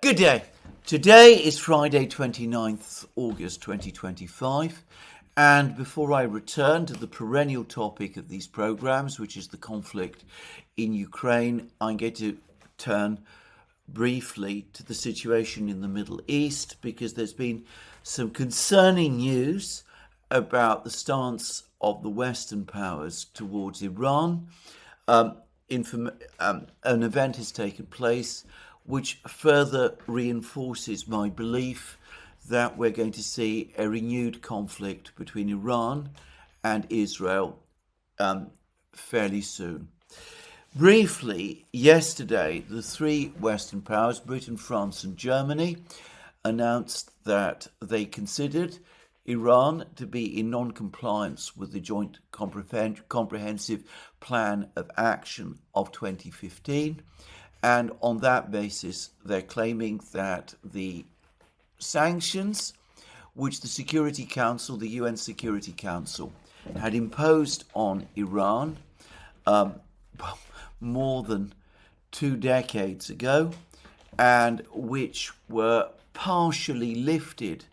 Good day. Today is Friday, 29th August 2025. And before I return to the perennial topic of these programs, which is the conflict in Ukraine, I'm going to turn briefly to the situation in the Middle East, because there's been some concerning news about the stance of the Western powers towards Iran. An event has taken place which further reinforces my belief that we're going to see a renewed conflict between Iran and Israel fairly soon. Briefly, yesterday, the three Western powers, Britain, France and Germany, announced that they considered Iran to be in non-compliance with the Joint Comprehensive Plan of Action of 2015. And on that basis, they're claiming that the sanctions which the Security Council, the UN Security Council, had imposed on Iran more than 2 decades ago, and which were partially lifted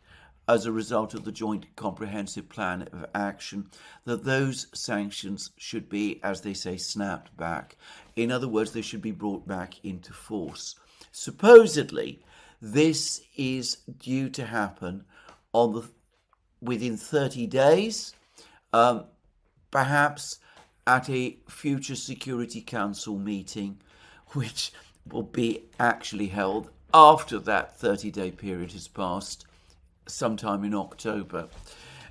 as a result of the Joint Comprehensive Plan of Action, that those sanctions should be, as they say, snapped back. In other words, they should be brought back into force. Supposedly, this is due to happen within 30 days, perhaps at a future Security Council meeting, which will be actually held after that 30-day period has passed, sometime in October.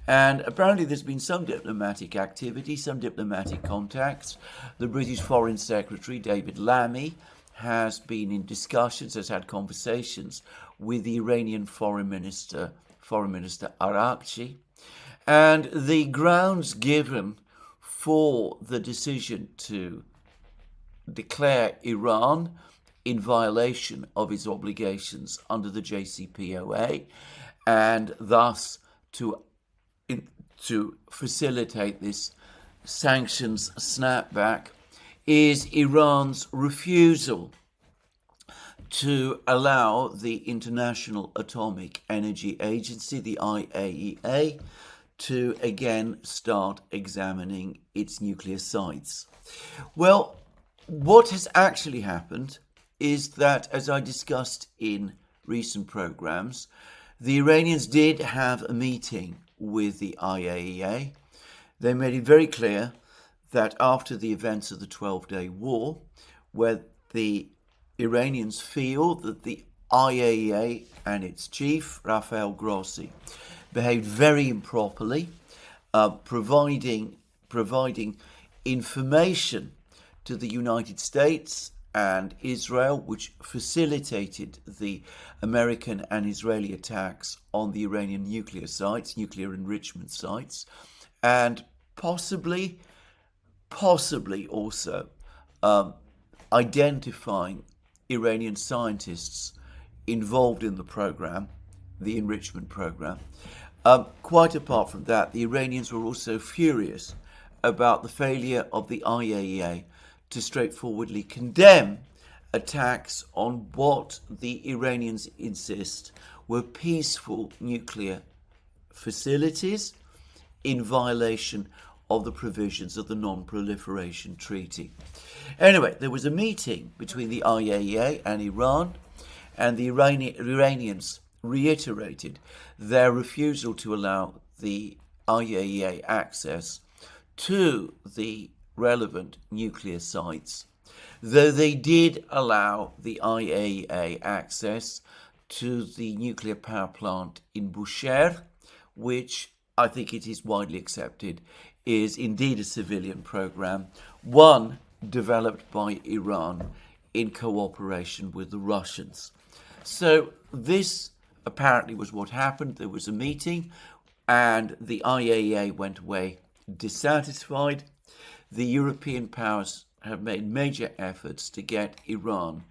And apparently there's been some diplomatic activity, some diplomatic contacts. The British Foreign Secretary, David Lammy, has been in discussions, has had conversations with the Iranian Foreign Minister Arakchi. And the grounds given for the decision to declare Iran in violation of its obligations under the JCPOA, and thus to facilitate this sanctions snapback, is Iran's refusal to allow the International Atomic Energy Agency, the IAEA, to again start examining its nuclear sites. Well, what has actually happened is that, as I discussed in recent programs, the Iranians did have a meeting with the IAEA. They made it very clear that after the events of the 12-day war, where the Iranians feel that the IAEA and its chief, Rafael Grossi, behaved very improperly, providing information to the United States and Israel, which facilitated the American and Israeli attacks on the Iranian nuclear sites, nuclear enrichment sites, and possibly also identifying Iranian scientists involved in the program, the enrichment program. Quite apart from that, the Iranians were also furious about the failure of the IAEA to straightforwardly condemn attacks on what the Iranians insist were peaceful nuclear facilities in violation of the provisions of the Non-Proliferation Treaty. Anyway, there was a meeting between the IAEA and Iran, and the Iranians reiterated their refusal to allow the IAEA access to the relevant nuclear sites, though they did allow the IAEA access to the nuclear power plant in Bushehr, which I think it is widely accepted is indeed a civilian program, one developed by Iran in cooperation with the Russians. So this apparently was what happened. There was a meeting and the IAEA went away dissatisfied. The European powers have made major efforts to get Iran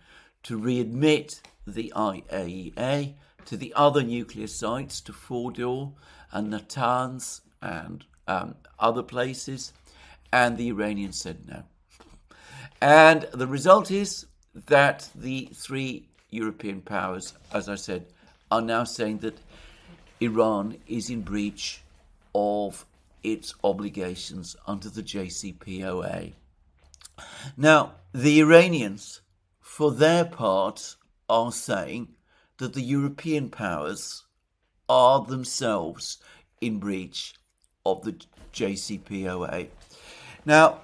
to readmit the IAEA to the other nuclear sites, to Fordow and Natanz and other places, and the Iranians said no. And the result is that the three European powers, as I said, are now saying that Iran is in breach of its obligations under the JCPOA. Now, the Iranians, for their part, are saying that the European powers are themselves in breach of the JCPOA. Now,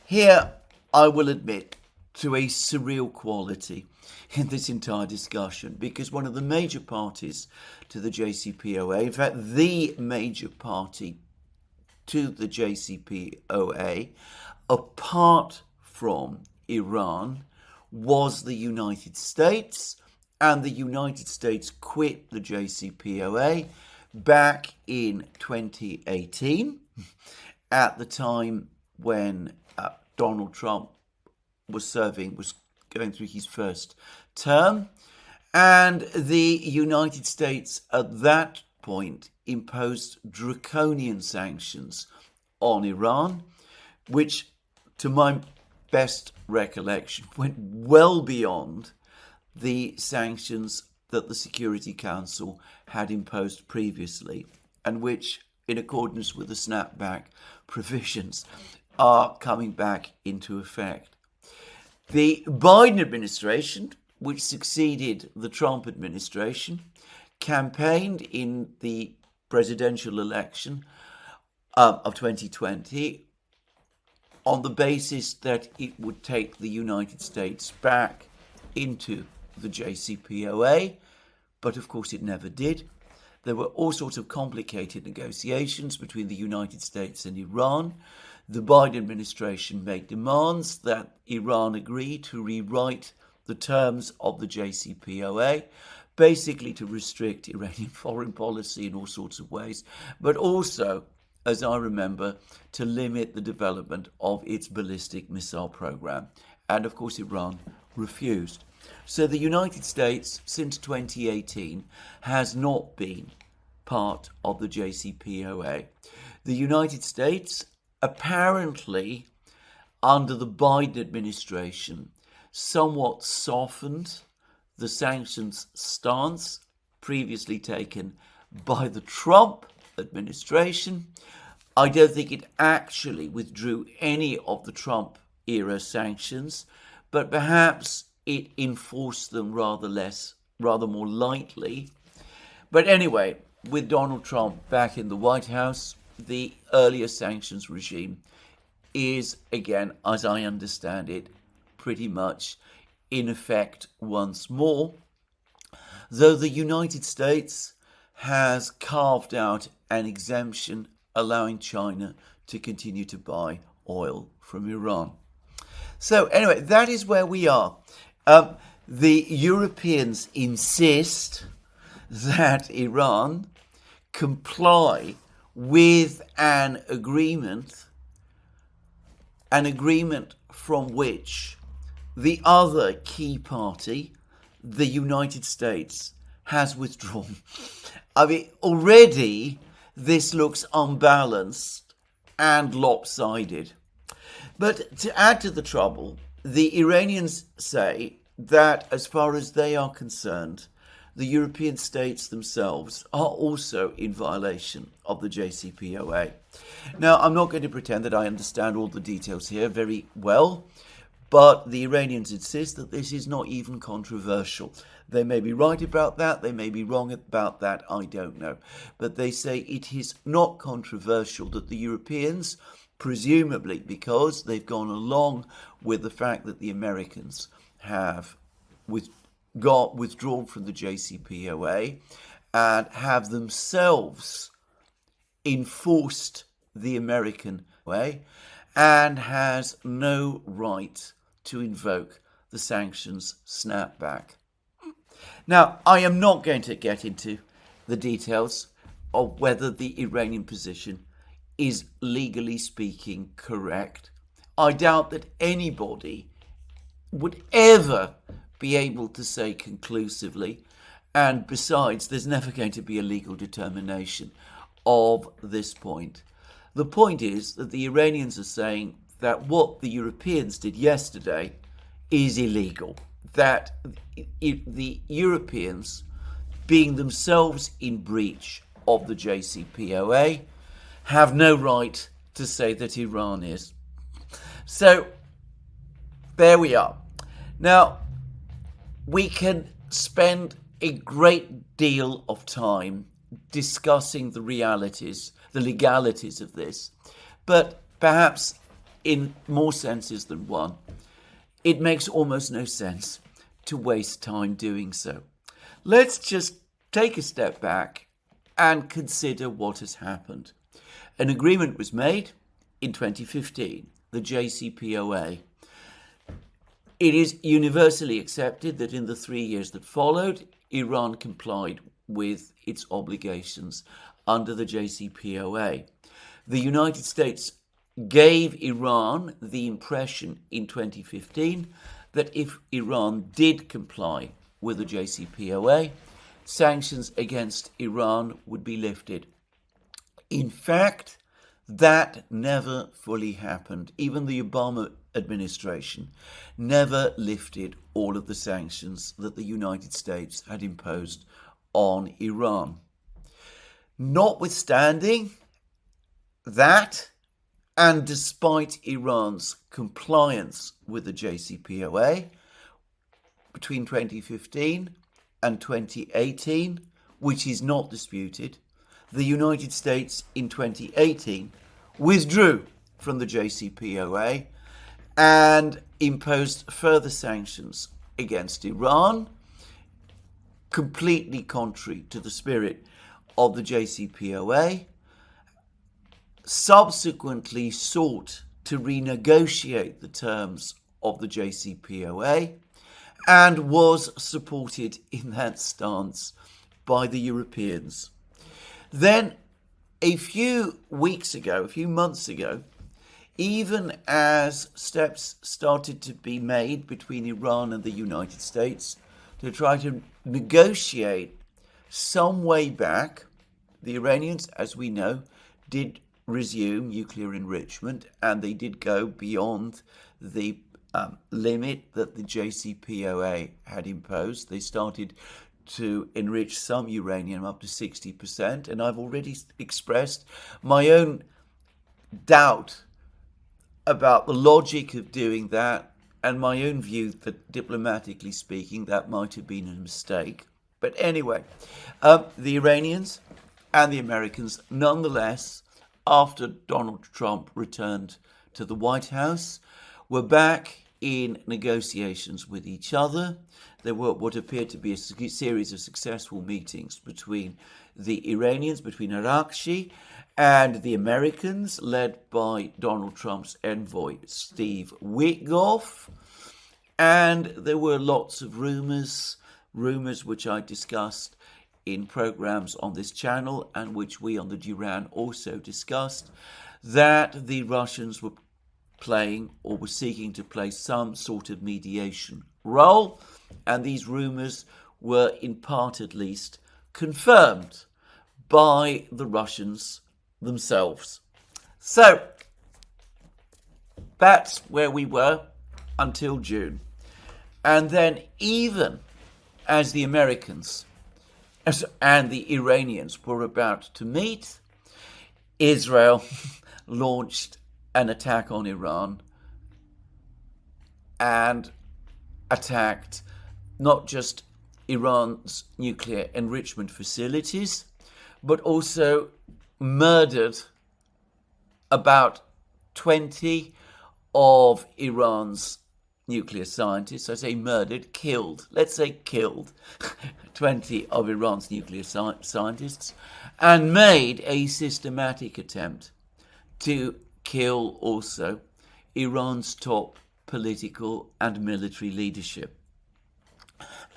here I will admit to a surreal quality in this entire discussion, because one of the major parties to the JCPOA, in fact, the major party to the JCPOA, apart from Iran, was the United States, and the United States quit the JCPOA back in 2018, at the time when Donald Trump was going through his first term, and the United States at that point imposed draconian sanctions on Iran, which, to my best recollection, went well beyond the sanctions that the Security Council had imposed previously, and which, in accordance with the snapback provisions, are coming back into effect. The Biden administration, which succeeded the Trump administration, campaigned in the presidential election of 2020 on the basis that it would take the United States back into the JCPOA, but of course it never did. There were all sorts of complicated negotiations between the United States and Iran. The Biden administration made demands that Iran agree to rewrite the terms of the JCPOA, basically to restrict Iranian foreign policy in all sorts of ways, but also, as I remember, to limit the development of its ballistic missile program. And of course, Iran refused. So the United States, since 2018, has not been part of the JCPOA. The United States, apparently, under the Biden administration, somewhat softened the sanctions stance previously taken by the Trump administration. I don't think it actually withdrew any of the Trump-era sanctions, but perhaps it enforced them rather more lightly. But anyway, with Donald Trump back in the White House, the earlier sanctions regime is, again, as I understand it, pretty much in effect once more, though the United States has carved out an exemption allowing China to continue to buy oil from Iran. So anyway, that is where we are. The Europeans insist that Iran comply with an agreement from which the other key party, the United States, has withdrawn. I mean, already this looks unbalanced and lopsided. But to add to the trouble, the Iranians say that as far as they are concerned, the European states themselves are also in violation of the JCPOA. Now, I'm not going to pretend that I understand all the details here very well, but the Iranians insist that this is not even controversial. They may be right about that, they may be wrong about that, I don't know. But they say it is not controversial that the Europeans, presumably because they've gone along with the fact that the Americans have withdrawn from the JCPOA and have themselves enforced the American way, and has no right to invoke the sanctions snapback. Now, I am not going to get into the details of whether the Iranian position is legally speaking correct. I doubt that anybody would ever be able to say conclusively, and besides, there's never going to be a legal determination of this point. The point is that the Iranians are saying that what the Europeans did yesterday is illegal. that the Europeans, being themselves in breach of the JCPOA, have no right to say that Iran is. So there we are. Now, we can spend a great deal of time discussing the realities, the legalities of this, but perhaps in more senses than one, it makes almost no sense to waste time doing so. Let's just take a step back and consider what has happened. An agreement was made in 2015, the JCPOA. It is universally accepted that in the 3 years that followed, Iran complied with its obligations under the JCPOA. The United States gave Iran the impression in 2015 that if Iran did comply with the JCPOA, sanctions against Iran would be lifted. In fact, that never fully happened. Even the Obama administration never lifted all of the sanctions that the United States had imposed on Iran. Notwithstanding that, and despite Iran's compliance with the JCPOA, between 2015 and 2018, which is not disputed, the United States in 2018 withdrew from the JCPOA and imposed further sanctions against Iran, completely contrary to the spirit of the JCPOA, subsequently sought to renegotiate the terms of the JCPOA, and was supported in that stance by the Europeans. Then, a few months ago, even as steps started to be made between Iran and the United States to try to negotiate some way back, the Iranians, as we know, did resume nuclear enrichment, and they did go beyond the limit that the JCPOA had imposed. They started to enrich some uranium up to 60%, and I've already expressed my own doubt about the logic of doing that, and my own view that, diplomatically speaking, that might have been a mistake. But anyway, the Iranians and the Americans, nonetheless, after Donald Trump returned to the White House, were back in negotiations with each other. There were what appeared to be a series of successful meetings between the Iranians, between Arakshi, and the Americans, led by Donald Trump's envoy, Steve Witkoff. And there were lots of rumors which I discussed in programs on this channel, and which we on the Duran also discussed, that the Russians were playing or were seeking to play some sort of mediation role, and these rumors were in part at least confirmed by the Russians themselves. So that's where we were until June. And then, even as the Americans and the Iranians were about to meet, Israel launched an attack on Iran and attacked not just Iran's nuclear enrichment facilities, but also murdered about 20 of Iran's nuclear scientists. I say murdered, killed. Let's say killed 20 of Iran's nuclear scientists, and made a systematic attempt to kill also Iran's top political and military leadership.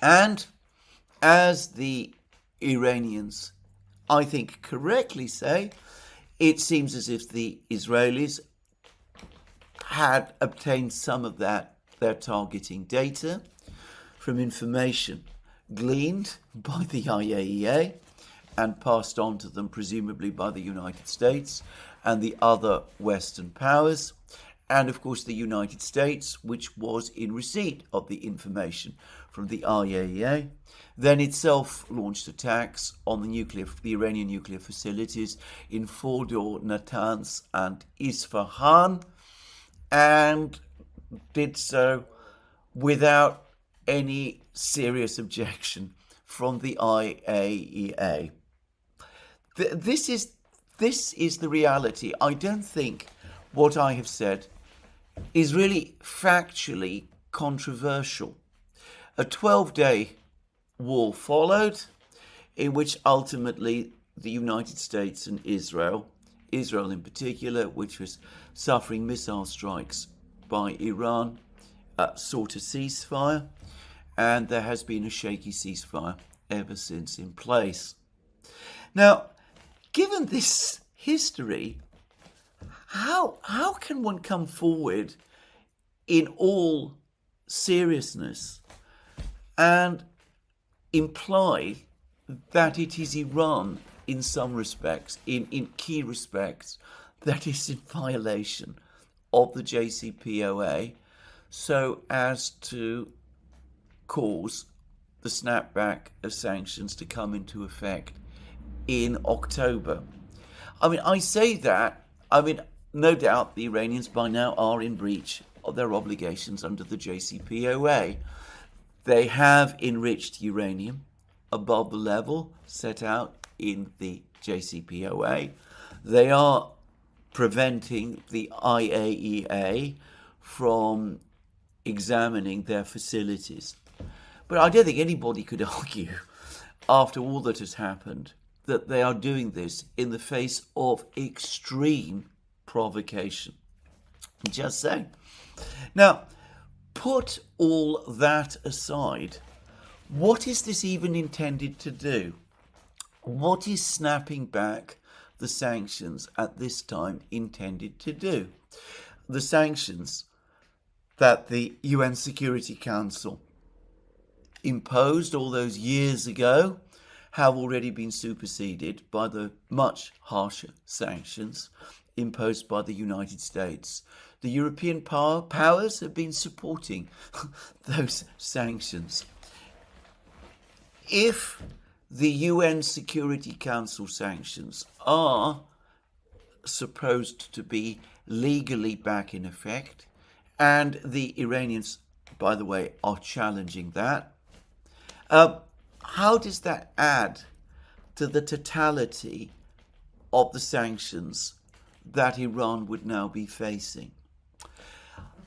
And as the Iranians, I think, correctly say, it seems as if the Israelis had obtained some of their targeting data from information gleaned by the IAEA and passed on to them presumably by the United States and the other Western powers, and of course the United States, which was in receipt of the information from the IAEA, then itself launched attacks on the Iranian nuclear facilities in Fordow, Natanz and Isfahan, and did so without any serious objection from the IAEA. This is the reality. I don't think what I have said is really factually controversial. A 12-day war followed, in which ultimately the United States and Israel in particular, which was suffering missile strikes by Iran, sought a ceasefire, and there has been a shaky ceasefire ever since in place. Now, given this history, how can one come forward in all seriousness and imply that it is Iran in some respects, in key respects, that is in violation of the JCPOA, so as to cause the snapback of sanctions to come into effect in October? I mean, I say that, no doubt the Iranians by now are in breach of their obligations under the JCPOA. They have enriched uranium above the level set out in the JCPOA. They are preventing the IAEA from examining their facilities. But I don't think anybody could argue, after all that has happened, that they are doing this in the face of extreme provocation. Just saying. Now, put all that aside, what is this even intended to do? What is snapping back the sanctions at this time intended to do? The sanctions that the UN Security Council imposed all those years ago have already been superseded by the much harsher sanctions imposed by the United States. The European powers have been supporting those sanctions. If the UN Security Council sanctions are supposed to be legally back in effect, and the Iranians, by the way, are challenging that, how does that add to the totality of the sanctions that Iran would now be facing?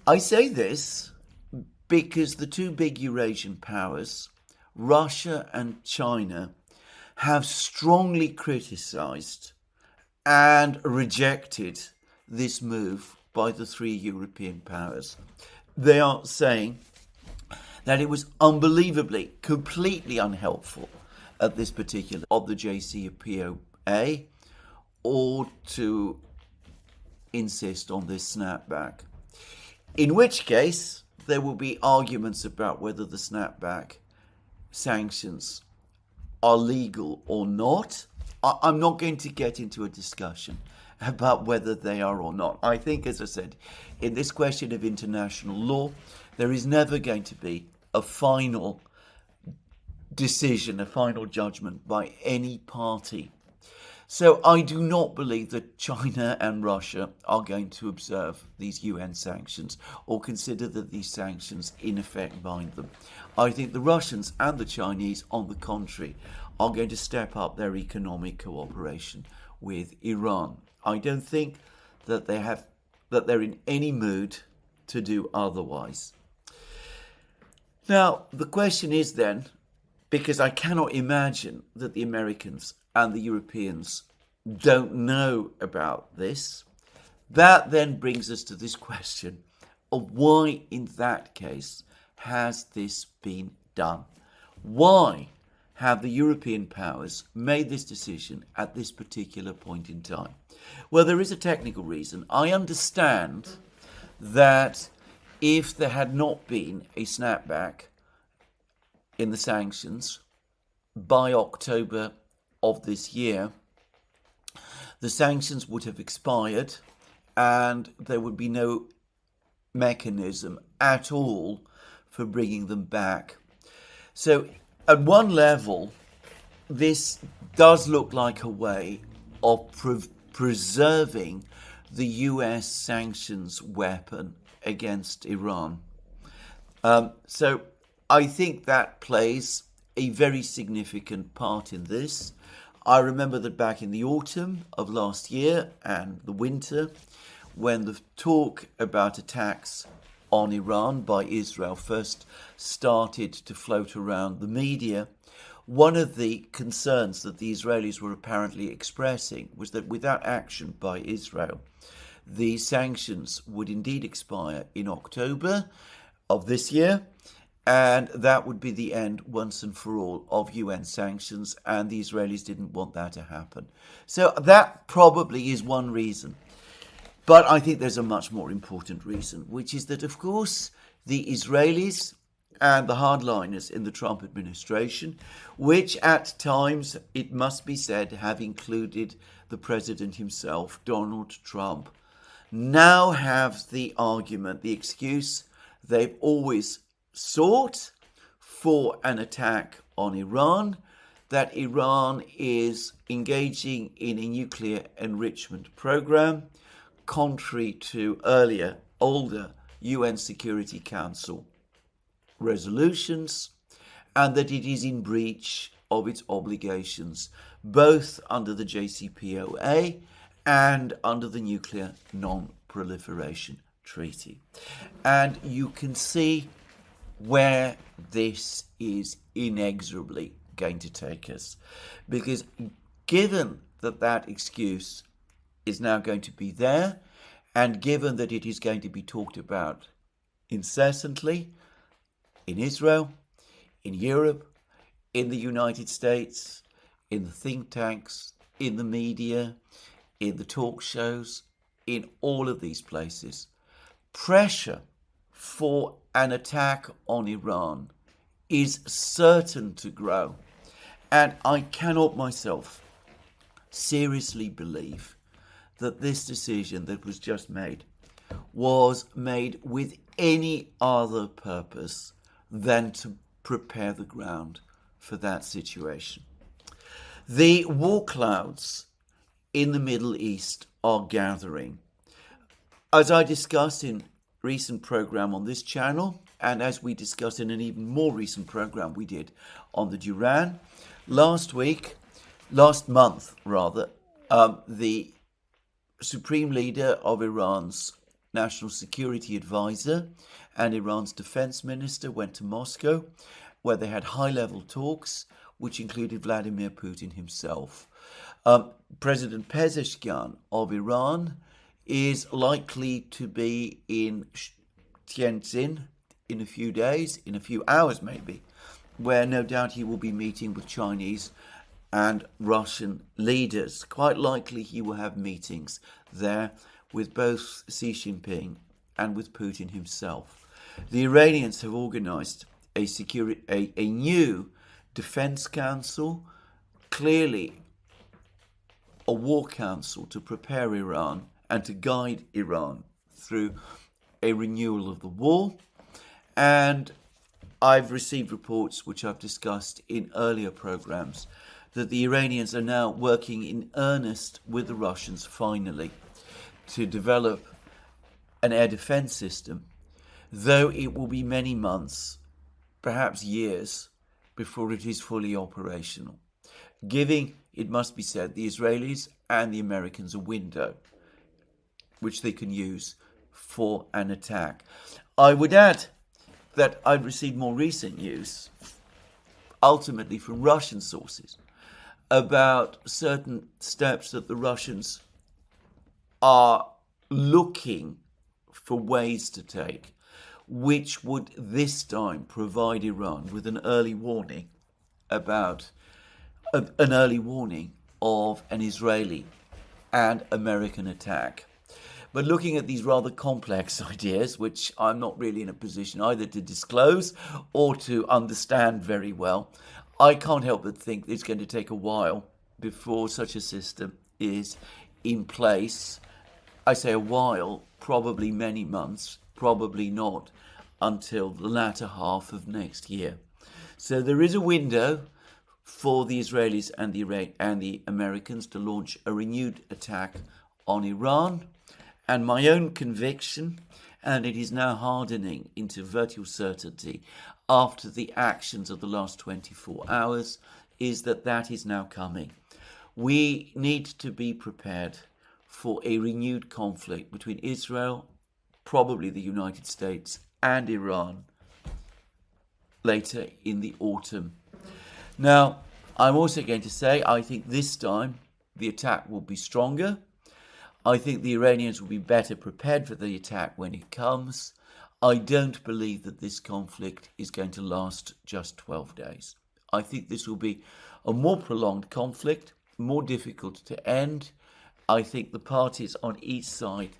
I say this because the two big Eurasian powers, Russia and China, have strongly criticized and rejected this move by the three European powers. They are saying that it was unbelievably, completely unhelpful at this particular of the JCPOA, or to insist on this snapback. In which case, there will be arguments about whether the snapback sanctions are legal or not. I'm not going to get into a discussion about whether they are or not. I think, as I said, in this question of international law, there is never going to be a final decision, a final judgment by any party. So I do not believe that China and Russia are going to observe these UN sanctions or consider that these sanctions in effect bind them. I think the Russians and the Chinese, on the contrary, are going to step up their economic cooperation with Iran. I don't think that they're in any mood to do otherwise. Now, the question is then, because I cannot imagine that the Americans and the Europeans don't know about this, that then brings us to this question of why, in that case, has this been done? Why have the European powers made this decision at this particular point in time? Well, there is a technical reason. I understand that if there had not been a snapback in the sanctions by October of this year, the sanctions would have expired and there would be no mechanism at all for bringing them back. So at one level, this does look like a way of preserving the US sanctions weapon against Iran. So I think that plays a very significant part in this. I remember that back in the autumn of last year and the winter, when the talk about attacks on Iran by Israel first started to float around the media, one of the concerns that the Israelis were apparently expressing was that without action by Israel, the sanctions would indeed expire in October of this year, and that would be the end once and for all of UN sanctions, and the Israelis didn't want that to happen. So that probably is one reason. But I think there's a much more important reason, which is that, of course, the Israelis and the hardliners in the Trump administration, which at times, it must be said, have included the president himself, Donald Trump, now have the argument, the excuse they've always sought for an attack on Iran, that Iran is engaging in a nuclear enrichment program, contrary to older UN Security Council resolutions, and that it is in breach of its obligations, both under the JCPOA and under the Nuclear Non-Proliferation Treaty. And you can see where this is inexorably going to take us. Because given that that excuse is now going to be there, and given that it is going to be talked about incessantly in Israel, in Europe, in the United States, in the think tanks, in the media, in the talk shows, in all of these places, pressure for an attack on Iran is certain to grow. And I cannot myself seriously believe that this decision that was just made was made with any other purpose than to prepare the ground for that situation. The war clouds in the Middle East are gathering. As I discussed in recent program on this channel, and as we discussed in an even more recent program we did on the Duran, last month, the Supreme Leader of Iran's National Security Advisor and Iran's Defense Minister went to Moscow, where they had high-level talks, which included Vladimir Putin himself. President Pezeshkian of Iran is likely to be in Tianjin in a few days, in a few hours maybe, where no doubt he will be meeting with Chinese and Russian leaders. Quite likely he will have meetings there with both Xi Jinping and with Putin himself. The Iranians have organized a new defense council, clearly a war council to prepare Iran and to guide Iran through a renewal of the war. And I've received reports, which I've discussed in earlier programs, that the Iranians are now working in earnest with the Russians, finally, to develop an air defense system, though it will be many months, perhaps years, before it is fully operational, giving, it must be said, the Israelis and the Americans a window which they can use for an attack. I would add that I've received more recent news, ultimately from Russian sources, about certain steps that the Russians are looking for ways to take, which would this time provide Iran with an early warning of an Israeli and American attack. But looking at these rather complex ideas, which I'm not really in a position either to disclose or to understand very well, I can't help but think it's going to take a while before such a system is in place. I say a while, probably many months, probably not until the latter half of next year. So there is a window for the Israelis and the Americans to launch a renewed attack on Iran. And my own conviction, and it is now hardening into virtual certainty after the actions of the last 24 hours, is that that is now coming. We need to be prepared for a renewed conflict between Israel, probably the United States, and Iran later in the autumn. Now, I'm also going to say I think this time the attack will be stronger. I think the Iranians will be better prepared for the attack when it comes. I don't believe that this conflict is going to last just 12 days. I think this will be a more prolonged conflict, more difficult to end. I think the parties on each side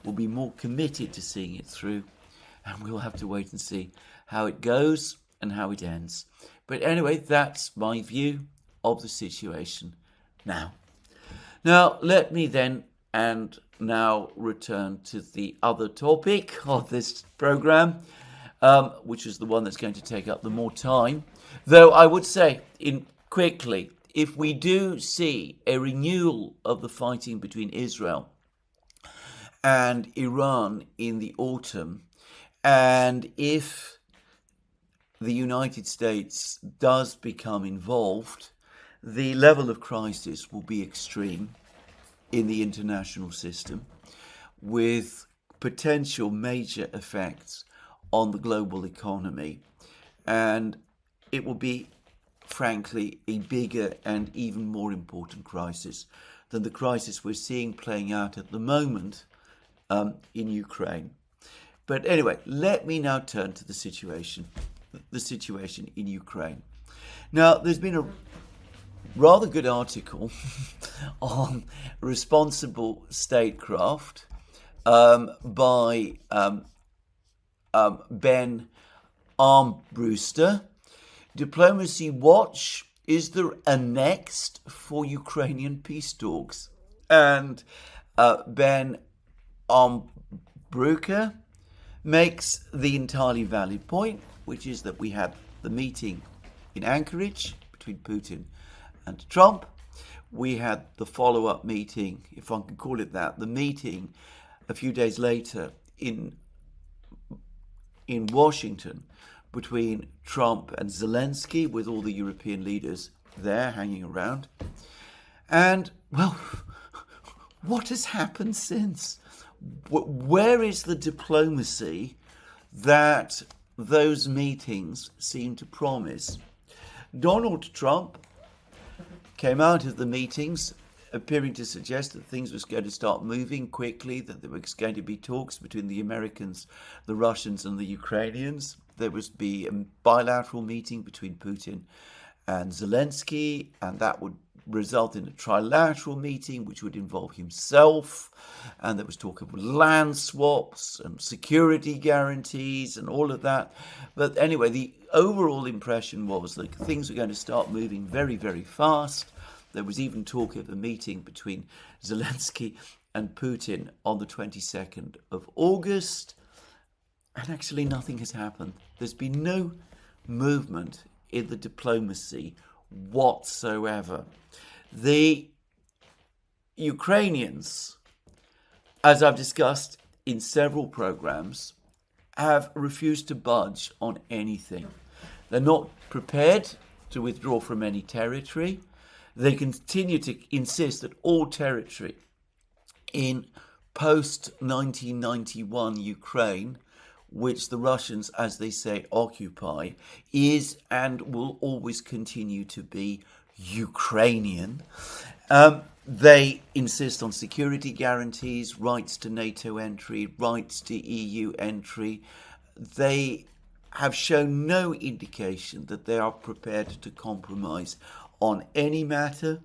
will be more committed to seeing it through, and we'll have to wait and see how it goes and how it ends. But anyway, that's my view of the situation now. Now, let me then now return to the other topic of this program, which is the one that's going to take up the more time. Though I would say, quickly, if we do see a renewal of the fighting between Israel and Iran in the autumn, and if the United States does become involved, the level of crisis will be extreme in the international system, with potential major effects on the global economy. And it will be, frankly, a bigger and even more important crisis than the crisis we're seeing playing out at the moment in Ukraine. But anyway, let me now turn to the situation in Ukraine. Now, there's been a rather good article on responsible statecraft by Ben Armbruster. Diplomacy Watch: is there a next for Ukrainian peace talks? And Ben Armbruster makes the entirely valid point, which is that we had the meeting in Anchorage between Putin and Trump. We had the follow-up meeting, if one can call it that, the meeting a few days later in Washington between Trump and Zelensky, with all the European leaders there hanging around. And, well, what has happened since? Where is the diplomacy that those meetings seem to promise? Donald Trump came out of the meetings appearing to suggest that things was going to start moving quickly, that there was going to be talks between the Americans, the Russians and the Ukrainians. There was be a bilateral meeting between Putin and Zelensky, and that would result in a trilateral meeting which would involve himself, and there was talk of land swaps and security guarantees and all of that. But anyway, the overall impression was that things were going to start moving very, very fast. There was even talk of a meeting between Zelensky and Putin on the 22nd of August, and actually nothing has happened. There's been no movement in the diplomacy whatsoever. The Ukrainians, as I've discussed in several programs, have refused to budge on anything. They're not prepared to withdraw from any territory. They continue to insist that all territory in post-1991 Ukraine, which the Russians, as they say, occupy, is and will always continue to be Ukrainian. They insist on security guarantees, rights to NATO entry, rights to EU entry. They have shown no indication that they are prepared to compromise on any matter,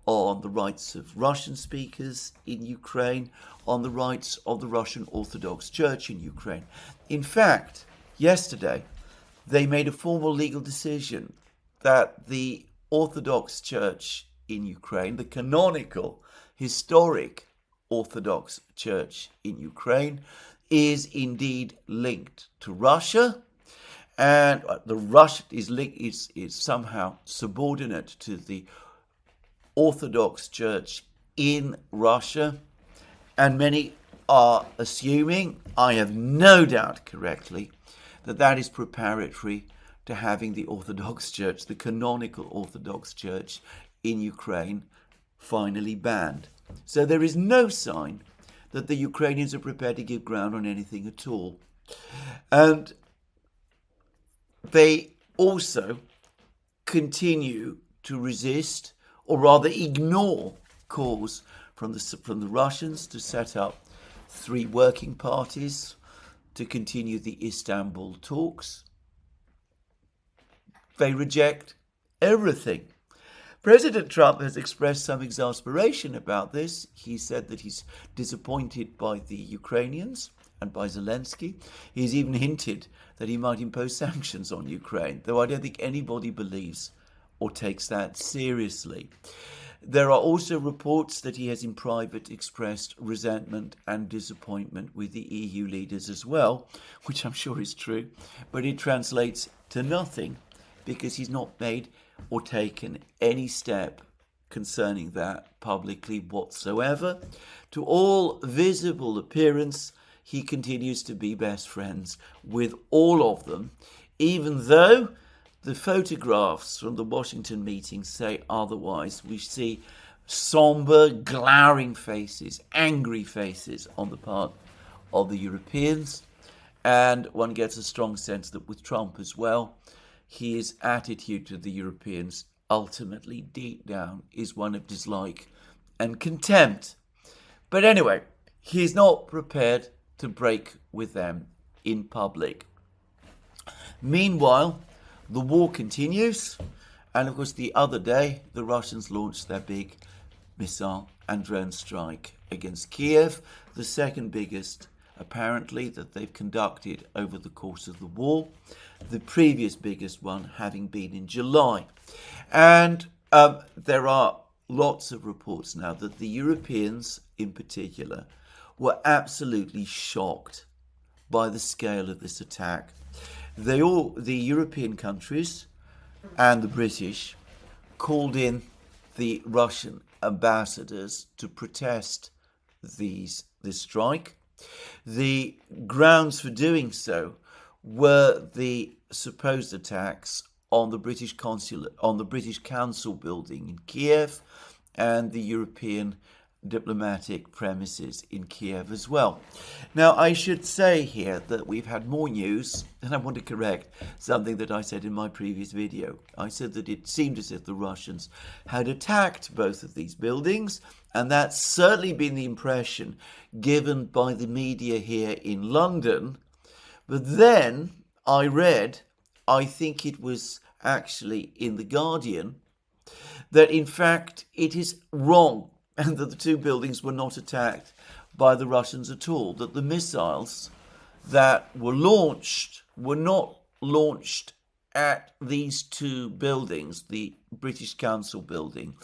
on the rights of Russian speakers in Ukraine, on the rights of the Russian Orthodox Church in Ukraine. In fact, yesterday, they made a formal legal decision that the Orthodox Church in Ukraine, the canonical, historic Orthodox Church in Ukraine, is indeed linked to Russia, and the Russia is somehow subordinate to the Orthodox Church in Russia, and many are assuming, I have no doubt correctly, that that is preparatory to having the Orthodox Church, the canonical Orthodox Church in Ukraine, finally banned. So there is no sign that the Ukrainians are prepared to give ground on anything at all. And they also continue to resist, or rather ignore, calls from the Russians to set up 3 working parties to continue the Istanbul talks. They reject everything. President Trump has expressed some exasperation about this. He said that he's disappointed by the Ukrainians and by Zelensky. He's even hinted that he might impose sanctions on Ukraine, though I don't think anybody believes or takes that seriously. There are also reports that he has in private expressed resentment and disappointment with the EU leaders as well, which I'm sure is true, but it translates to nothing because he's not made or taken any step concerning that publicly whatsoever. To all visible appearance, he continues to be best friends with all of them, even though the photographs from the Washington meeting say otherwise. We see somber, glowering faces, angry faces on the part of the Europeans, and one gets a strong sense that with Trump as well, his attitude to the Europeans ultimately, deep down, is one of dislike and contempt. But anyway, he's not prepared to break with them in public. Meanwhile, the war continues, and of course the other day the Russians launched their big missile and drone strike against Kiev, the second biggest apparently that they've conducted over the course of the war, the previous biggest one having been in July. And there are lots of reports now that the Europeans in particular were absolutely shocked by the scale of this attack. The European countries and the British called in the Russian ambassadors to protest this strike. The grounds for doing so were the supposed attacks on the British consulate, on the British Council building in Kiev, and the European diplomatic premises in Kiev as well. Now, I should say here that we've had more news, and I want to correct something that I said in my previous video. I said that it seemed as if the Russians had attacked both of these buildings, and that's certainly been the impression given by the media here in London. But then I read, I think it was actually in The Guardian, that in fact it is wrong and that the 2 buildings were not attacked by the Russians at all, that the missiles that were launched were not launched at these 2 buildings, the British Council building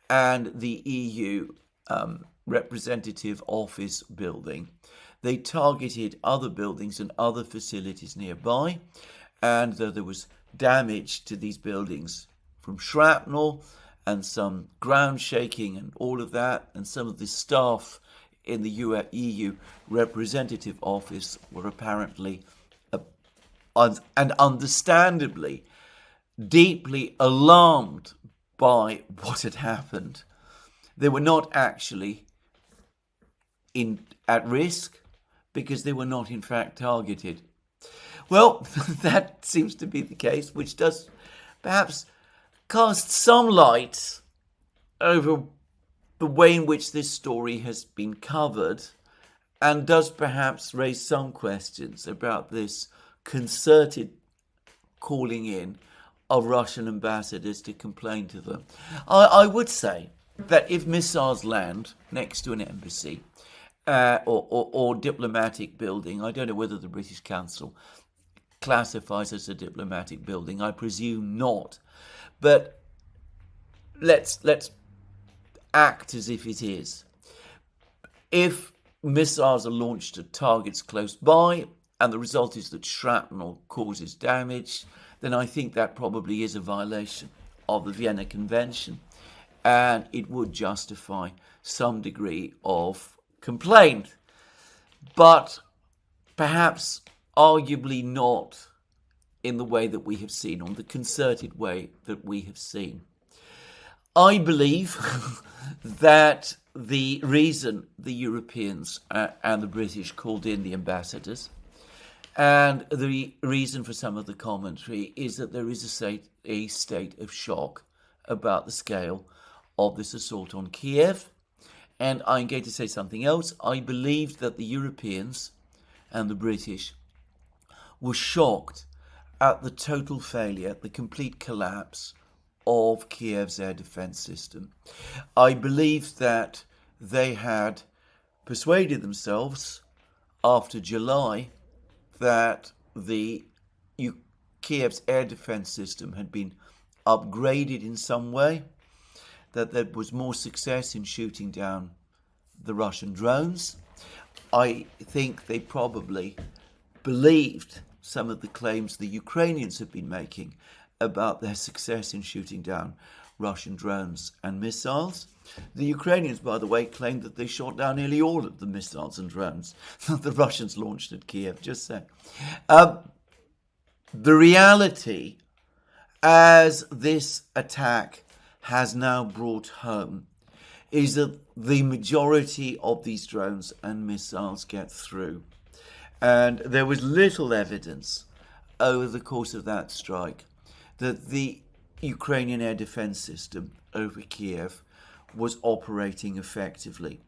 and the EU representative office building. They targeted other buildings and other facilities nearby, and though there was damage to these buildings from shrapnel and some ground shaking and all of that, and some of the staff in the EU representative office were apparently and understandably deeply alarmed by what had happened. They were not actually at risk because they were not in fact targeted. Well, that seems to be the case, which does perhaps cast some light over the way in which this story has been covered, and does perhaps raise some questions about this concerted calling in of Russian ambassadors to complain to them. I would say that if missiles land next to an embassy or diplomatic building, I don't know whether the British Council classifies as a diplomatic building, I presume not, but let's act as if it is. If missiles are launched at targets close by, and the result is that shrapnel causes damage, then I think that probably is a violation of the Vienna Convention, and it would justify some degree of complaint, but perhaps arguably not in the way that we have seen, on the concerted way that we have seen. I believe that the reason the Europeans and the British called in the ambassadors, and the reason for some of the commentary, is that there is a state of shock about the scale of this assault on Kiev. And I'm going to say something else. I believe that the Europeans and the British were shocked at the total failure, the complete collapse of Kiev's air defense system. I believe that they had persuaded themselves after July that Kiev's air defense system had been upgraded in some way, that there was more success in shooting down the Russian drones. I think they probably believed some of the claims the Ukrainians have been making about their success in shooting down Russian drones and missiles. The Ukrainians, by the way, claimed that they shot down nearly all of the missiles and drones that the Russians launched at Kiev, just saying. The reality, as this attack has now brought home, is that the majority of these drones and missiles get through. And there was little evidence over the course of that strike that the Ukrainian air defense system over Kiev was operating effectively.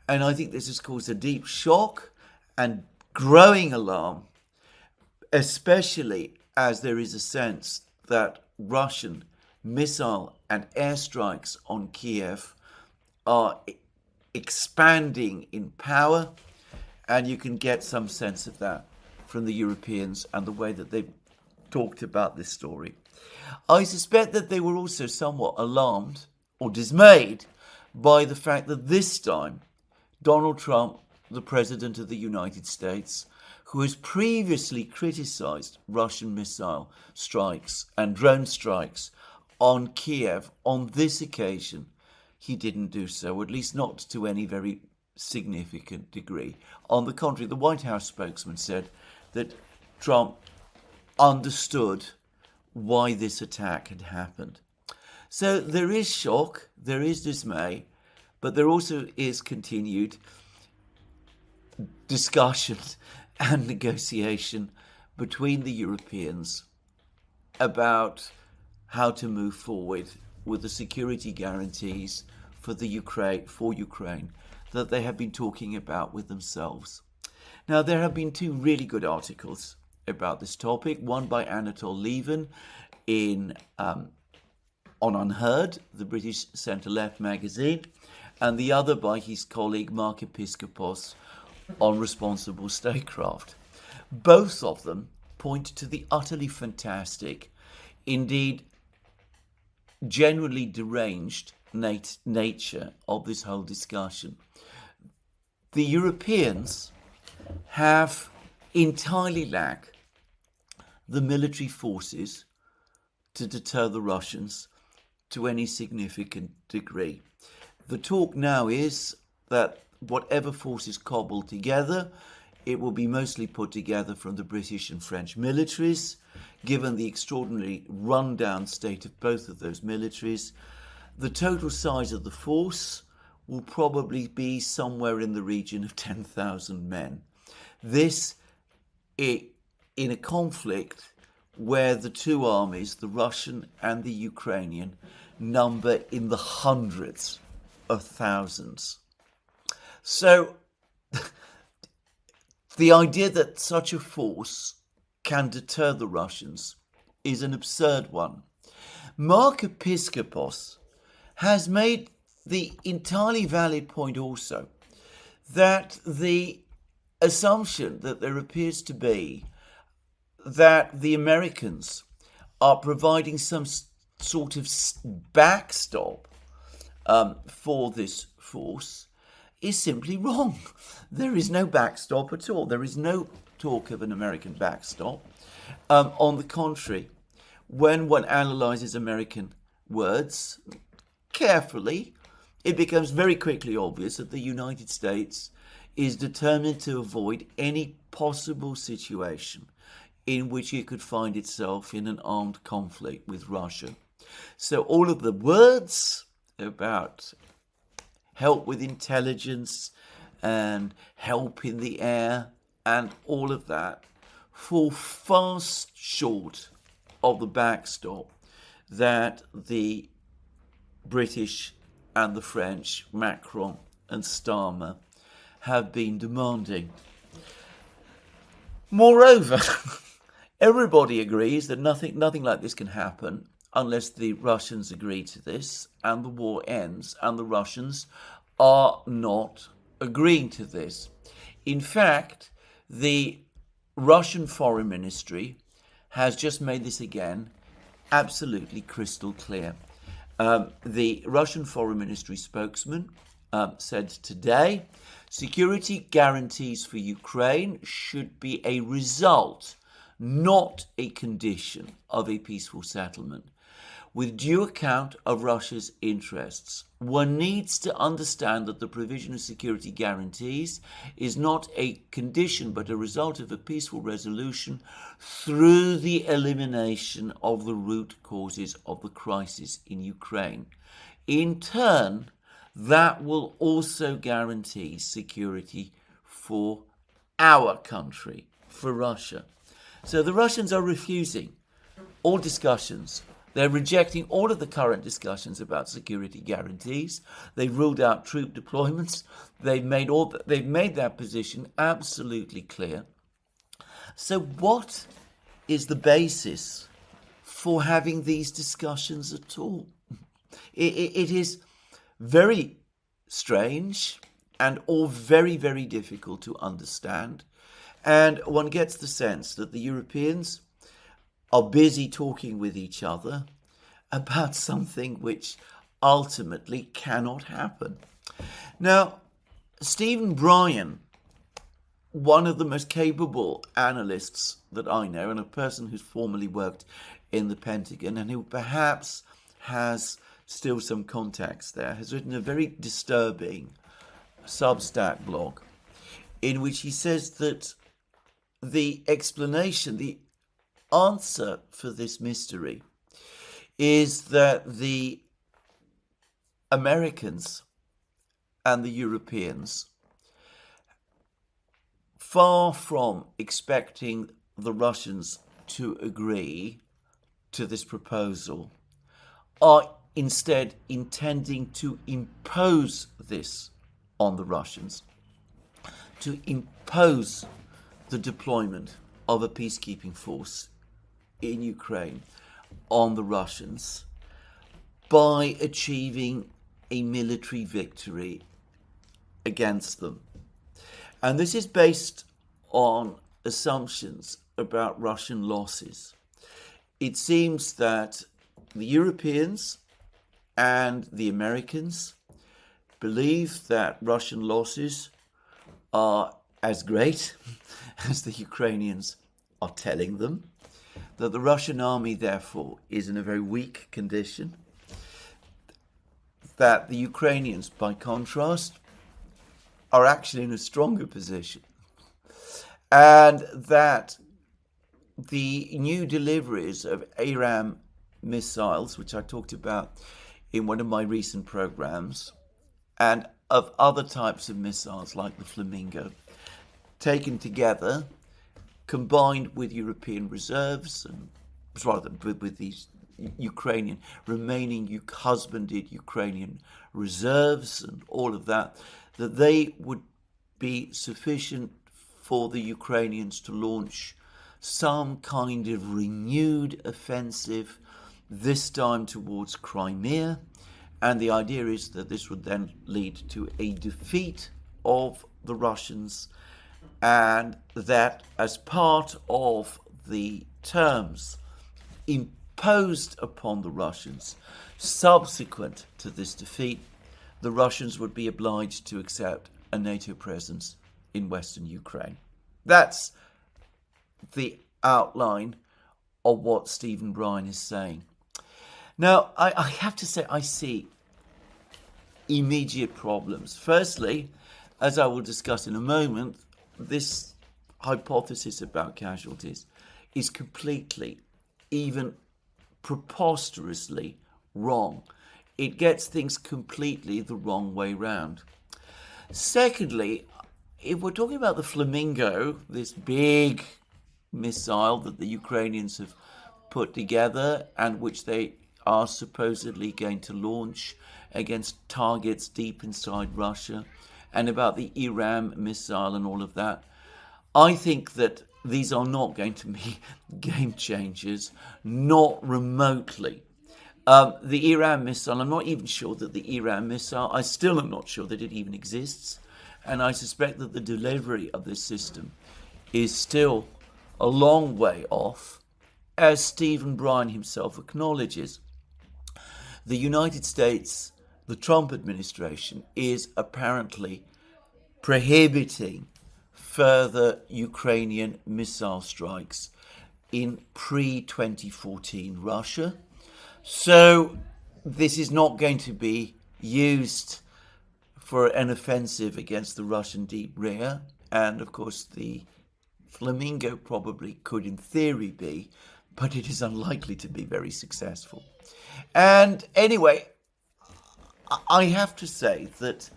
And I think this has caused a deep shock and growing alarm, especially as there is a sense that Russian missile and airstrikes on Kiev are expanding in power, and you can get some sense of that from the Europeans and the way that they've talked about this story. I suspect that they were also somewhat alarmed or dismayed by the fact that this time Donald Trump, the President of the United States, who has previously criticized Russian missile strikes and drone strikes on Kiev, on this occasion, he didn't do so, or at least not to any very significant degree. On the contrary, the White House spokesman said that Trump understood why this attack had happened. So there is shock, there is dismay, but there also is continued discussion and negotiation between the Europeans about how to move forward with the security guarantees for Ukraine that they have been talking about with themselves. Now, there have been two really good articles about this topic, one by Anatol Lieven on Unheard, the British centre-left magazine, and the other by his colleague Mark Episkopos on responsible statecraft. Both of them point to the utterly fantastic, indeed genuinely deranged nature of this whole discussion. The Europeans have entirely lacked the military forces to deter the Russians to any significant degree. The talk now is that whatever forces cobbled together, it will be mostly put together from the British and French militaries. Given the extraordinarily run-down state of both of those militaries, the total size of the force will probably be somewhere in the region of 10,000 men. This in a conflict where the two armies, the Russian and the Ukrainian, number in the hundreds of thousands. So the idea that such a force can deter the Russians is an absurd one. Mark Episkopos has made the entirely valid point also that the assumption that there appears to be that the Americans are providing some sort of backstop for this force is simply wrong. There is no backstop at all. There is no talk of an American backstop. On the contrary, when one analyzes American words carefully, it becomes very quickly obvious that the United States is determined to avoid any possible situation in which it could find itself in an armed conflict with Russia. So all of the words about help with intelligence and help in the air and all of that fall far short of the backstop that the British and the French, Macron and Starmer, have been demanding. Moreover, everybody agrees that nothing like this can happen unless the Russians agree to this and the war ends, and the Russians are not agreeing to this. In fact, the Russian Foreign Ministry has just made this again absolutely crystal clear. The Russian Foreign Ministry spokesman said today, security guarantees for Ukraine should be a result, not a condition, of a peaceful settlement. With due account of Russia's interests, one needs to understand that the provision of security guarantees is not a condition but a result of a peaceful resolution through the elimination of the root causes of the crisis in Ukraine. In turn, that will also guarantee security for our country, for Russia. So the Russians are refusing all discussions. They're rejecting all of the current discussions about security guarantees. They've ruled out troop deployments. They've made their position absolutely clear. So what is the basis for having these discussions at all? It is very strange and all very, very difficult to understand. And one gets the sense that the Europeans are busy talking with each other about something which ultimately cannot happen. Now, Stephen Bryan, one of the most capable analysts that I know, and a person who's formerly worked in the Pentagon and who perhaps has still some contacts there, has written a very disturbing Substack blog in which he says that the explanation, the answer for this mystery is that the Americans and the Europeans, far from expecting the Russians to agree to this proposal, are instead intending to impose this on the Russians, to impose the deployment of a peacekeeping force in Ukraine on the Russians by achieving a military victory against them. And this is based on assumptions about Russian losses. It seems that the Europeans and the Americans believe that Russian losses are as great as the Ukrainians are telling them, that the Russian army, therefore, is in a very weak condition, that the Ukrainians, by contrast, are actually in a stronger position, and that the new deliveries of ARAM missiles, which I talked about in one of my recent programs, and of other types of missiles like the Flamingo, taken together, combined with European reserves, and rather with these remaining husbanded Ukrainian reserves and all of that, that they would be sufficient for the Ukrainians to launch some kind of renewed offensive, this time towards Crimea. And the idea is that this would then lead to a defeat of the Russians, and that as part of the terms imposed upon the Russians subsequent to this defeat, the Russians would be obliged to accept a NATO presence in western Ukraine. That's the outline of what Stephen Bryan is saying. Now, I have to say, I see immediate problems. Firstly, as I will discuss in a moment, this hypothesis about casualties is completely, even preposterously wrong. It gets things completely the wrong way round. Secondly, if we're talking about the Flamingo, this big missile that the Ukrainians have put together and which they are supposedly going to launch against targets deep inside Russia, and about the Iran missile and all of that, I think that these are not going to be game changers, not remotely. The Iran missile, I'm not even sure that the Iran missile, I still am not sure that it even exists. And I suspect that the delivery of this system is still a long way off, as Stephen Bryan himself acknowledges. The United States, the Trump administration, is apparently prohibiting further Ukrainian missile strikes in pre-2014 Russia. So this is not going to be used for an offensive against the Russian deep rear. And of course, the Flamingo probably could in theory be, but it is unlikely to be very successful. And anyway, I have to say that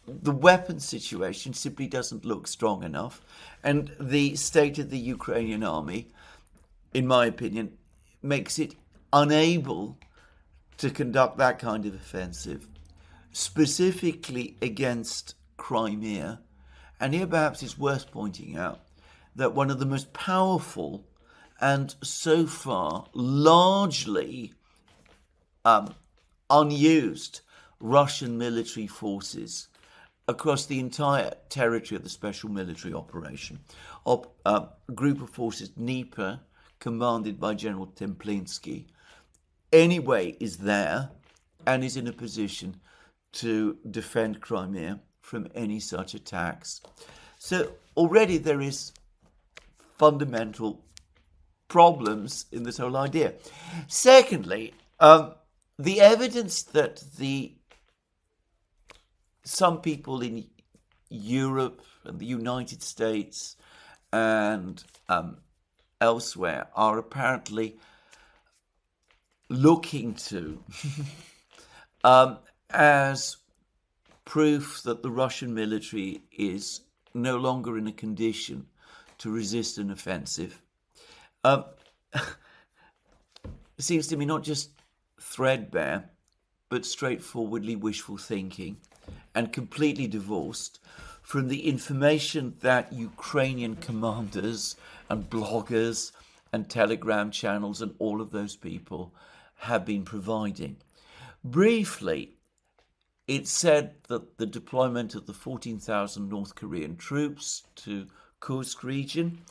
the weapons situation simply doesn't look strong enough. And the state of the Ukrainian army, in my opinion, makes it unable to conduct that kind of offensive, specifically against Crimea. And here perhaps it's worth pointing out that one of the most powerful and so far largely unused Russian military forces across the entire territory of the special military operation, a group of forces, Dnieper, commanded by General Templinsky, anyway is there and is in a position to defend Crimea from any such attacks. So already there is fundamental problems in this whole idea. Secondly, the evidence that some people in Europe and the United States and elsewhere are apparently looking to as proof that the Russian military is no longer in a condition to resist an offensive. It seems to me not just threadbare, but straightforwardly wishful thinking, and completely divorced from the information that Ukrainian commanders and bloggers and Telegram channels and all of those people have been providing. Briefly, it said that the deployment of the 14,000 North Korean troops to Kursk region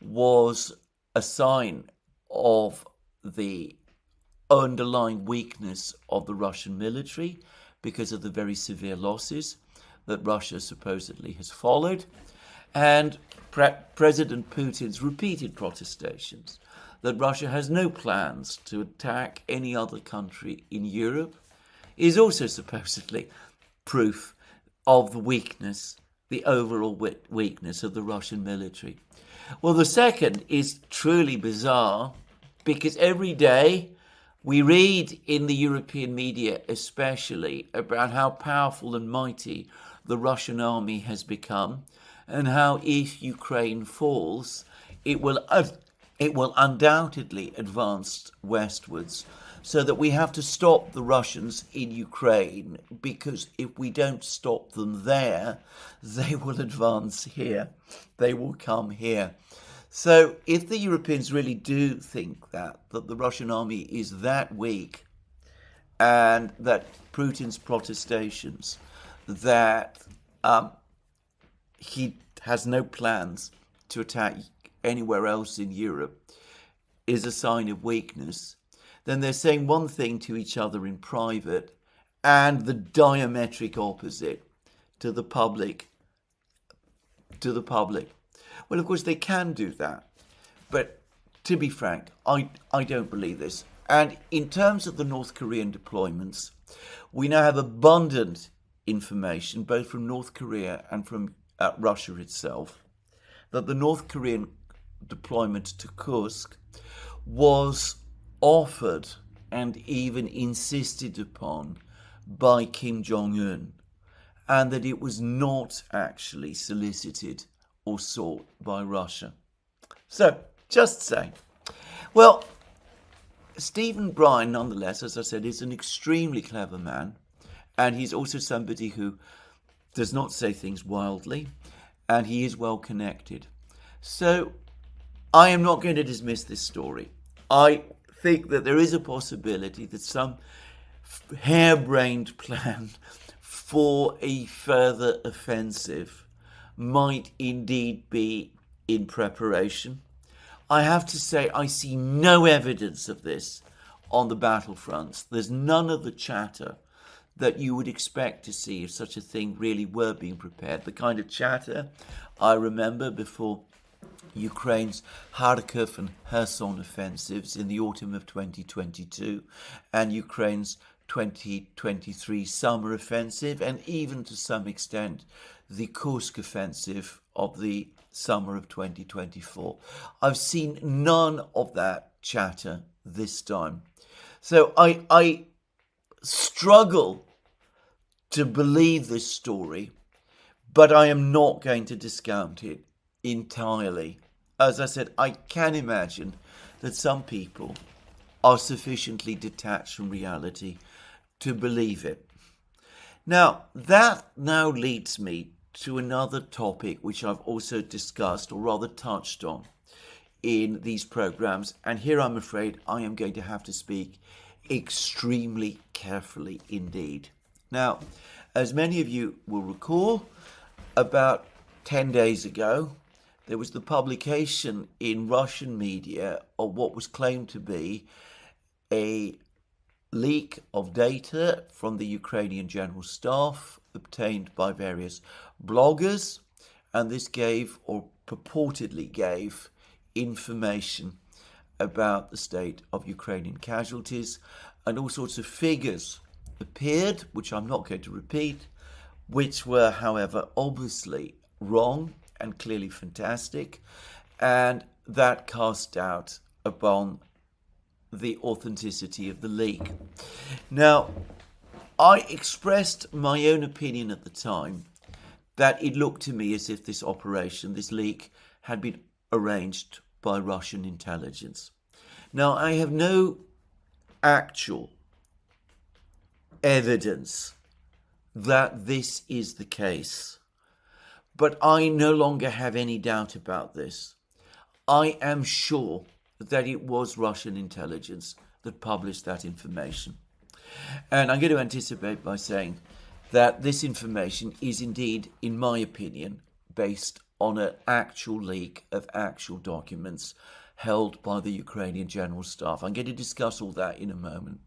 was a sign of the underlying weakness of the Russian military because of the very severe losses that Russia supposedly has followed, and President Putin's repeated protestations that Russia has no plans to attack any other country in Europe is also supposedly proof of the weakness, the overall weakness of the Russian military. Well, the second is truly bizarre because every day we read in the European media especially about how powerful and mighty the Russian army has become, and how if Ukraine falls, it will undoubtedly advance westwards, so that we have to stop the Russians in Ukraine, because if we don't stop them there, they will advance here. They will come here. So if the Europeans really do think that the Russian army is that weak, and that Putin's protestations, that he has no plans to attack anywhere else in Europe, is a sign of weakness, then they're saying one thing to each other in private and the diametric opposite to the public. Well, of course, they can do that. But to be frank, I don't believe this. And in terms of the North Korean deployments, we now have abundant information, both from North Korea and from Russia itself, that the North Korean deployment to Kursk was offered and even insisted upon by Kim Jong-un, and that it was not actually solicited or sought by Russia. So, just saying. Well, Stephen Bryan, nonetheless, as I said, is an extremely clever man, and he's also somebody who does not say things wildly, and he is well connected. So, I am not going to dismiss this story. I think that there is a possibility that some harebrained plan for a further offensive might indeed be in preparation. I have to say I see no evidence of this on the battlefronts. There's none of the chatter that you would expect to see if such a thing really were being prepared. The kind of chatter I remember before Ukraine's Kharkov and Kherson offensives in the autumn of 2022 and Ukraine's 2023 summer offensive, and even to some extent the Kursk offensive of the summer of 2024. I've seen none of that chatter this time. So I struggle to believe this story, but I am not going to discount it entirely. As I said, I can imagine that some people are sufficiently detached from reality to believe it. Now, that now leads me to another topic which I've also discussed, or rather touched on, in these programs. And here I'm afraid I am going to have to speak extremely carefully indeed. Now, as many of you will recall, about 10 days ago, there was the publication in Russian media of what was claimed to be a leak of data from the Ukrainian General Staff obtained by various bloggers, and this gave, or purportedly gave, information about the state of Ukrainian casualties, and all sorts of figures appeared, which I'm not going to repeat, which were, however, obviously wrong and clearly fantastic, and that cast doubt upon the authenticity of the leak. Now, I expressed my own opinion at the time that it looked to me as if this operation, this leak, had been arranged by Russian intelligence. Now, I have no actual evidence that this is the case, but I no longer have any doubt about this. I am sure that it was Russian intelligence that published that information. And I'm going to anticipate by saying that this information is indeed, in my opinion, based on an actual leak of actual documents held by the Ukrainian General Staff. I'm going to discuss all that in a moment.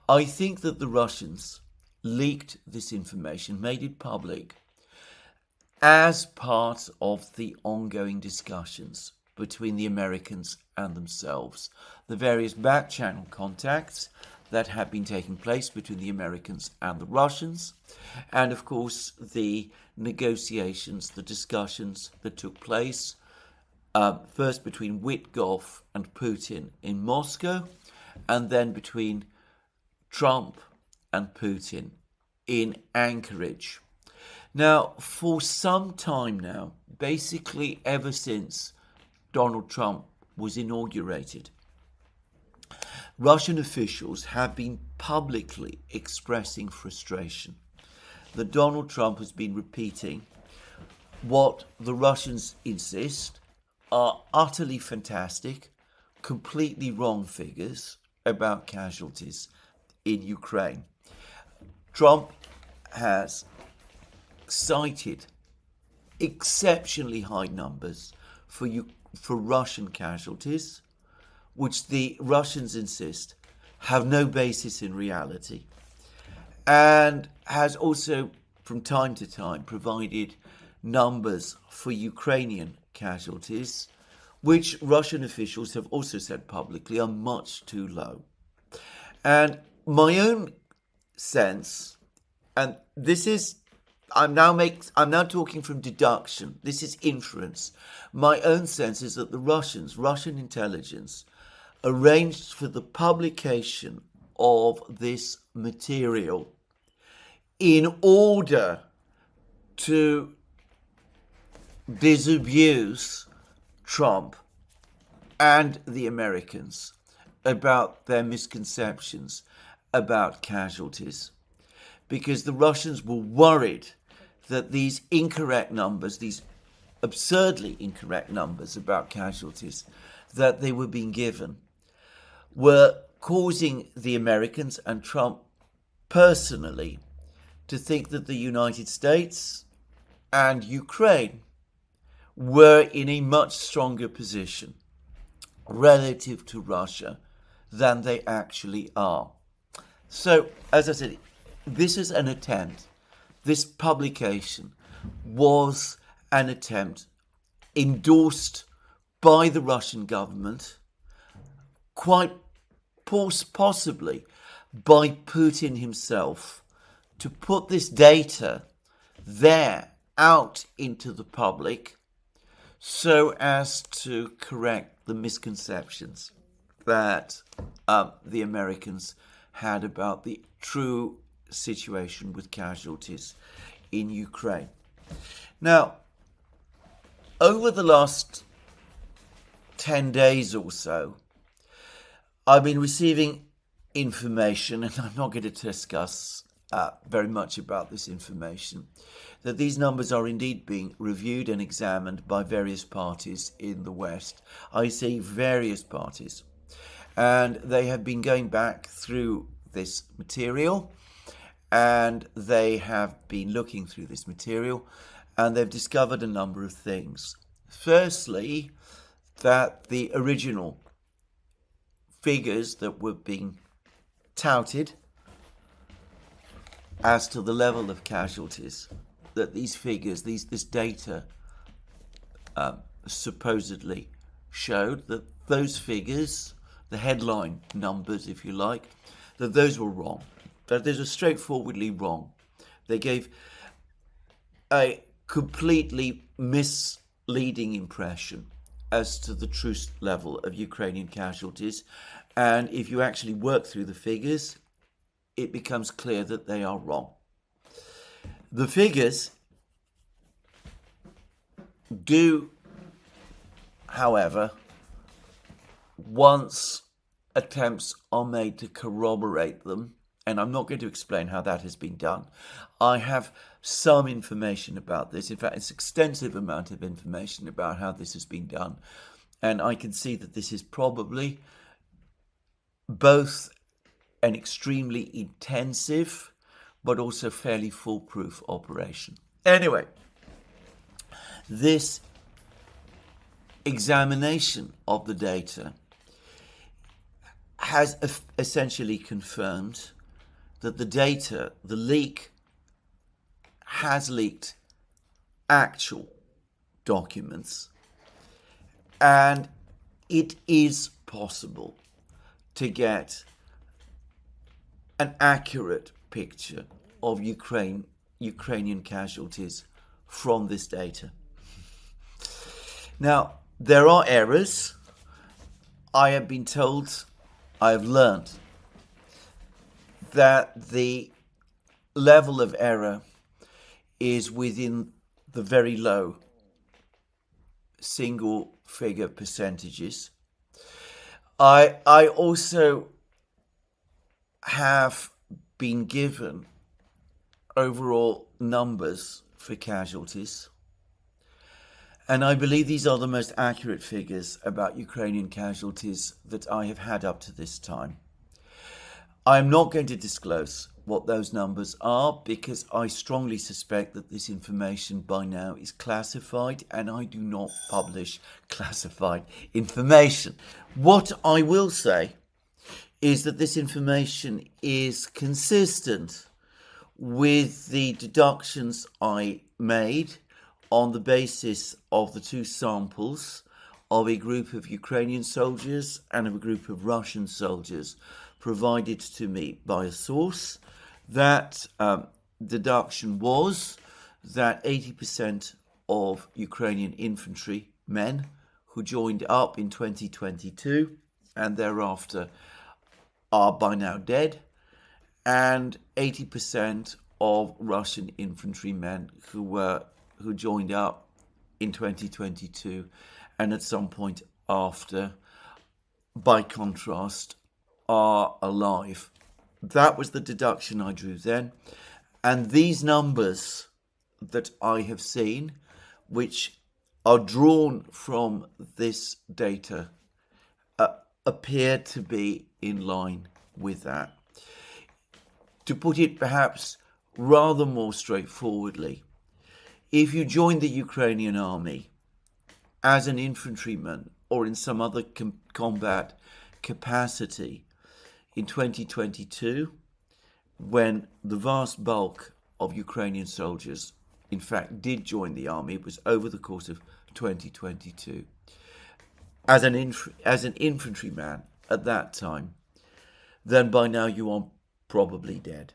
I think that the Russians leaked this information, made it public, as part of the ongoing discussions between the Americans and themselves. The various back-channel contacts that have been taking place between the Americans and the Russians, and of course the negotiations, the discussions that took place first between Witkoff and Putin in Moscow, and then between Trump and Putin in Anchorage. Now, for some time now, basically ever since Donald Trump was inaugurated, Russian officials have been publicly expressing frustration that Donald Trump has been repeating what the Russians insist are utterly fantastic, completely wrong figures about casualties in Ukraine. Trump has cited exceptionally high numbers for Russian casualties, which the Russians insist have no basis in reality. and has also from time to time provided numbers for Ukrainian casualties, which Russian officials have also said publicly are much too low. And my own sense, and this is, I'm now talking from deduction, this is inference. My own sense is that the Russian intelligence, arranged for the publication of this material in order to disabuse Trump and the Americans about their misconceptions about casualties, because the Russians were worried that these incorrect numbers, these absurdly incorrect numbers about casualties that they were being given, were causing the Americans and Trump personally to think that the United States and Ukraine were in a much stronger position relative to Russia than they actually are. So, as I said, this is an attempt. This publication was an attempt endorsed by the Russian government, quite possibly by Putin himself, to put this data there out into the public so as to correct the misconceptions that the Americans had about the true situation with casualties in Ukraine. Now, over the last 10 days or so, I've been receiving information, and I'm not going to discuss very much about this information, that these numbers are indeed being reviewed and examined by various parties in the West. I say various parties. And they have been going back through this material, and they have been looking through this material, and they've discovered a number of things. Firstly, that the original figures that were being touted as to the level of casualties, that these figures, this data supposedly showed, that those figures, the headline numbers, if you like, that those were wrong, that those are straightforwardly wrong. They gave a completely misleading impression as to the true level of Ukrainian casualties. And if you actually work through the figures, it becomes clear that they are wrong. The figures do, however, once attempts are made to corroborate them, and I'm not going to explain how that has been done. I have some information about this. In fact, it's an extensive amount of information about how this has been done. And I can see that this is probably both an extremely intensive but also fairly foolproof operation. Anyway, this examination of the data has essentially confirmed that the data, the leak, has leaked actual documents, and it is possible to get an accurate picture of Ukrainian casualties from this data. Now, there are errors. I have been told, I have learned that the level of error is within the very low single figure percentages. I also have been given overall numbers for casualties, and I believe these are the most accurate figures about Ukrainian casualties that I have had up to this time. I'm not going to disclose what those numbers are because I strongly suspect that this information by now is classified, and I do not publish classified information. What I will say is that this information is consistent with the deductions I made on the basis of the two samples of a group of Ukrainian soldiers and of a group of Russian soldiers provided to me by a source, that deduction was that 80% of Ukrainian infantry men who joined up in 2022 and thereafter are by now dead, and 80% of Russian infantrymen who joined up in 2022 and at some point after, by contrast, are alive. That was the deduction I drew then. And these numbers that I have seen, which are drawn from this data, appear to be in line with that. To put it perhaps rather more straightforwardly, if you join the Ukrainian army as an infantryman or in some other combat capacity in 2022, when the vast bulk of Ukrainian soldiers in fact did join the army, it was over the course of 2022, as an infantryman at that time, then by now you are probably dead.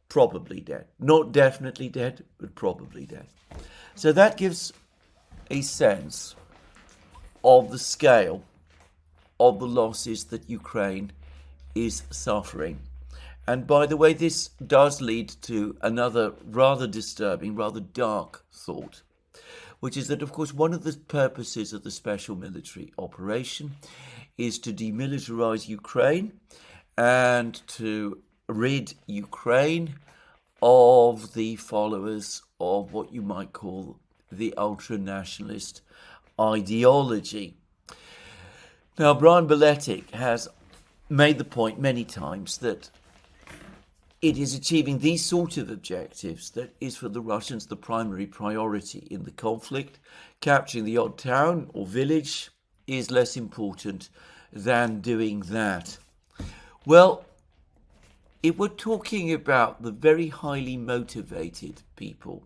Probably dead. Not definitely dead, but probably dead. So that gives a sense of the scale of the losses that Ukraine is suffering. And by the way, this does lead to another rather disturbing, rather dark thought, which is that, of course, one of the purposes of the special military operation is to demilitarize Ukraine and to rid Ukraine of the followers of what you might call the ultra-nationalist ideology. Now, Brian Beletic has made the point many times that it is achieving these sort of objectives that is for the Russians the primary priority in the conflict. Capturing the odd town or village is less important than doing that. Well, if we're talking about the very highly motivated people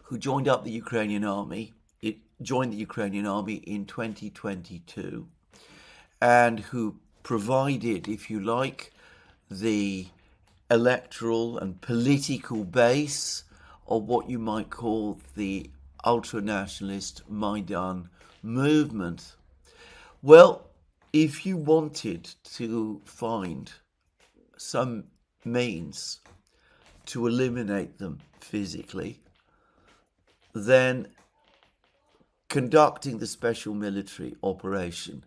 who joined the Ukrainian army in 2022 and who provided, if you like, the electoral and political base of what you might call the ultra-nationalist Maidan movement. Well, if you wanted to find some means to eliminate them physically, then conducting the special military operation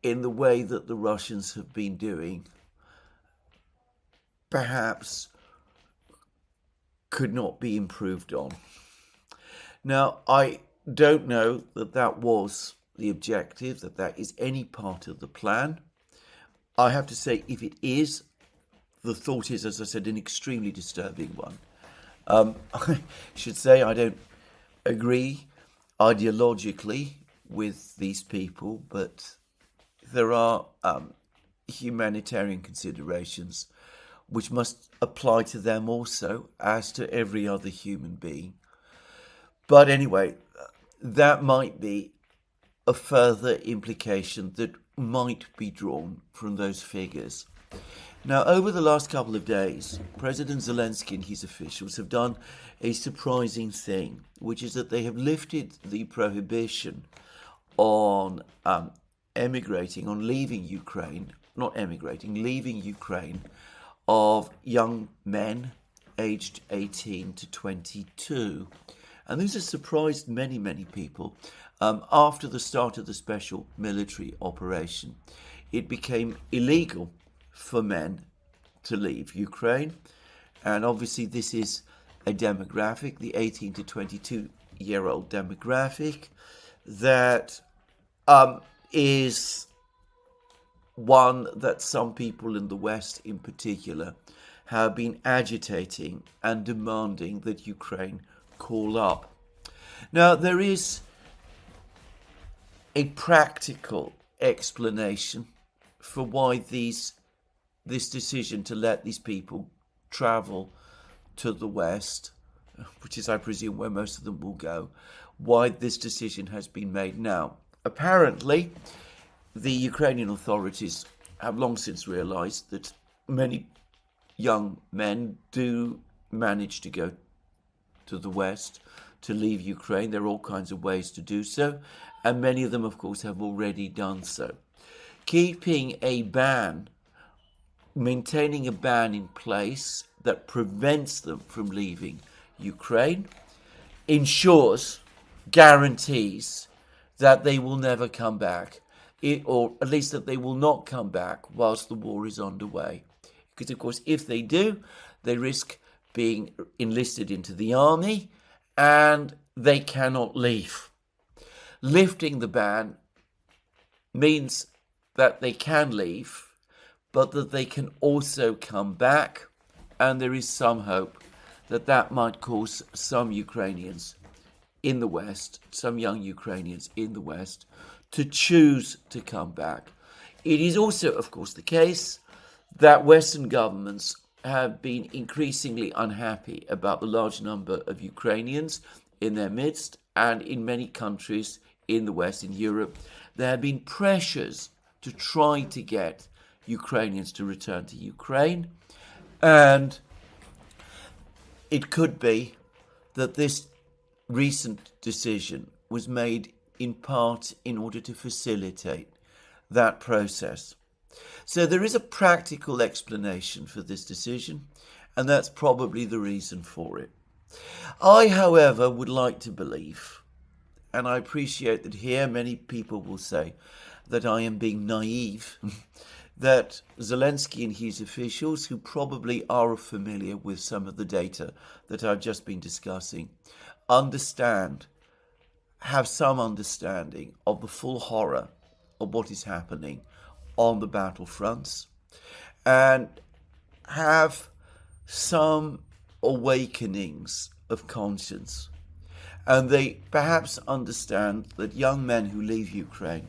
in the way that the Russians have been doing perhaps could not be improved on. Now, I don't know that that was the objective, that is any part of the plan. I have to say, if it is, the thought is, as I said, an extremely disturbing one. I should say I don't agree ideologically with these people, but there are humanitarian considerations which must apply to them also, as to every other human being. But anyway, that might be a further implication that might be drawn from those figures. Now, over the last couple of days, President Zelensky and his officials have done a surprising thing, which is that they have lifted the prohibition on leaving Ukraine of young men aged 18 to 22. And this has surprised many, many people. After the start of the special military operation, it became illegal for men to leave Ukraine. And obviously this is a demographic, the 18 to 22-year-old demographic, that is one that some people in the West in particular have been agitating and demanding that Ukraine call up. Now, there is a practical explanation for why this decision to let these people travel to the West, which is, I presume, where most of them will go, why this decision has been made now. Apparently, the Ukrainian authorities have long since realized that many young men do manage to go to the West, to leave Ukraine. There are all kinds of ways to do so, and many of them, of course, have already done so. Maintaining a ban in place that prevents them from leaving Ukraine guarantees that they will never come back, or at least that they will not come back whilst the war is underway. Because, of course, if they do, they risk being enlisted into the army and they cannot leave. Lifting the ban means that they can leave, but that they can also come back, and there is some hope that that might cause some Ukrainians in the West, some young Ukrainians in the West, to choose to come back. It is also, of course, the case that Western governments have been increasingly unhappy about the large number of Ukrainians in their midst, and in many countries in the West, in Europe, there have been pressures to try to get Ukrainians to return to Ukraine, and it could be that this recent decision was made in part in order to facilitate that process. So there is a practical explanation for this decision, and that's probably the reason for it. I, however, would like to believe, and I appreciate that here many people will say that I am being naive, that Zelensky and his officials, who probably are familiar with some of the data that I've just been discussing, have some understanding of the full horror of what is happening on the battlefronts, and have some awakenings of conscience. And they perhaps understand that young men who leave Ukraine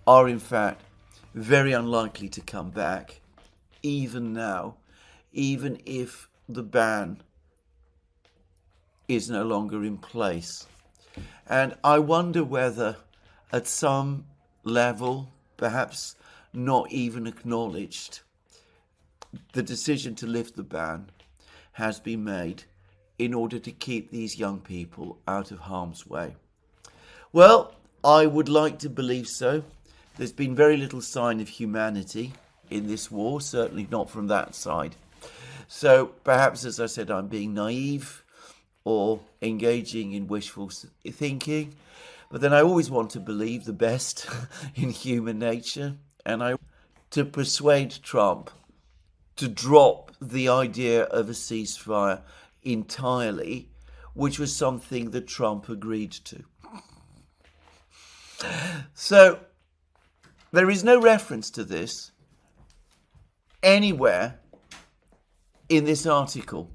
are in fact very unlikely to come back, even now, even if the ban is no longer in place. And I wonder whether at some level, perhaps not even acknowledged, the decision to lift the ban has been made in order to keep these young people out of harm's way. Well, I would like to believe so. There's been very little sign of humanity in this war, certainly not from that side. So perhaps, as I said, I'm being naive or engaging in wishful thinking, but then I always want to believe the best in human nature, and I to persuade Trump to drop the idea of a ceasefire entirely, which was something that Trump agreed to. So there is no reference to this anywhere in this article.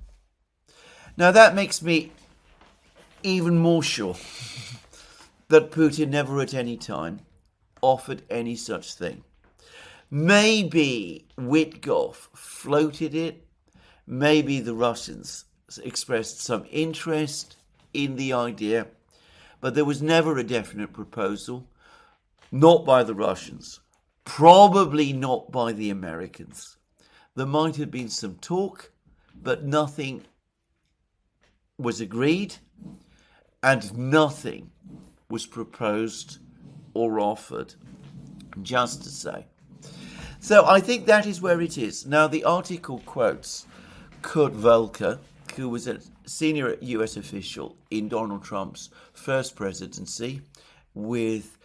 Now that makes me even more sure that Putin never at any time offered any such thing. Maybe Witkoff floated it, maybe the Russians expressed some interest in the idea, but there was never a definite proposal, not by the Russians, probably not by the Americans. There might have been some talk, but nothing was agreed, and nothing was proposed or offered, just to say. So I think that is where it is. Now, the article quotes Kurt Volker, who was a senior US official in Donald Trump's first presidency, with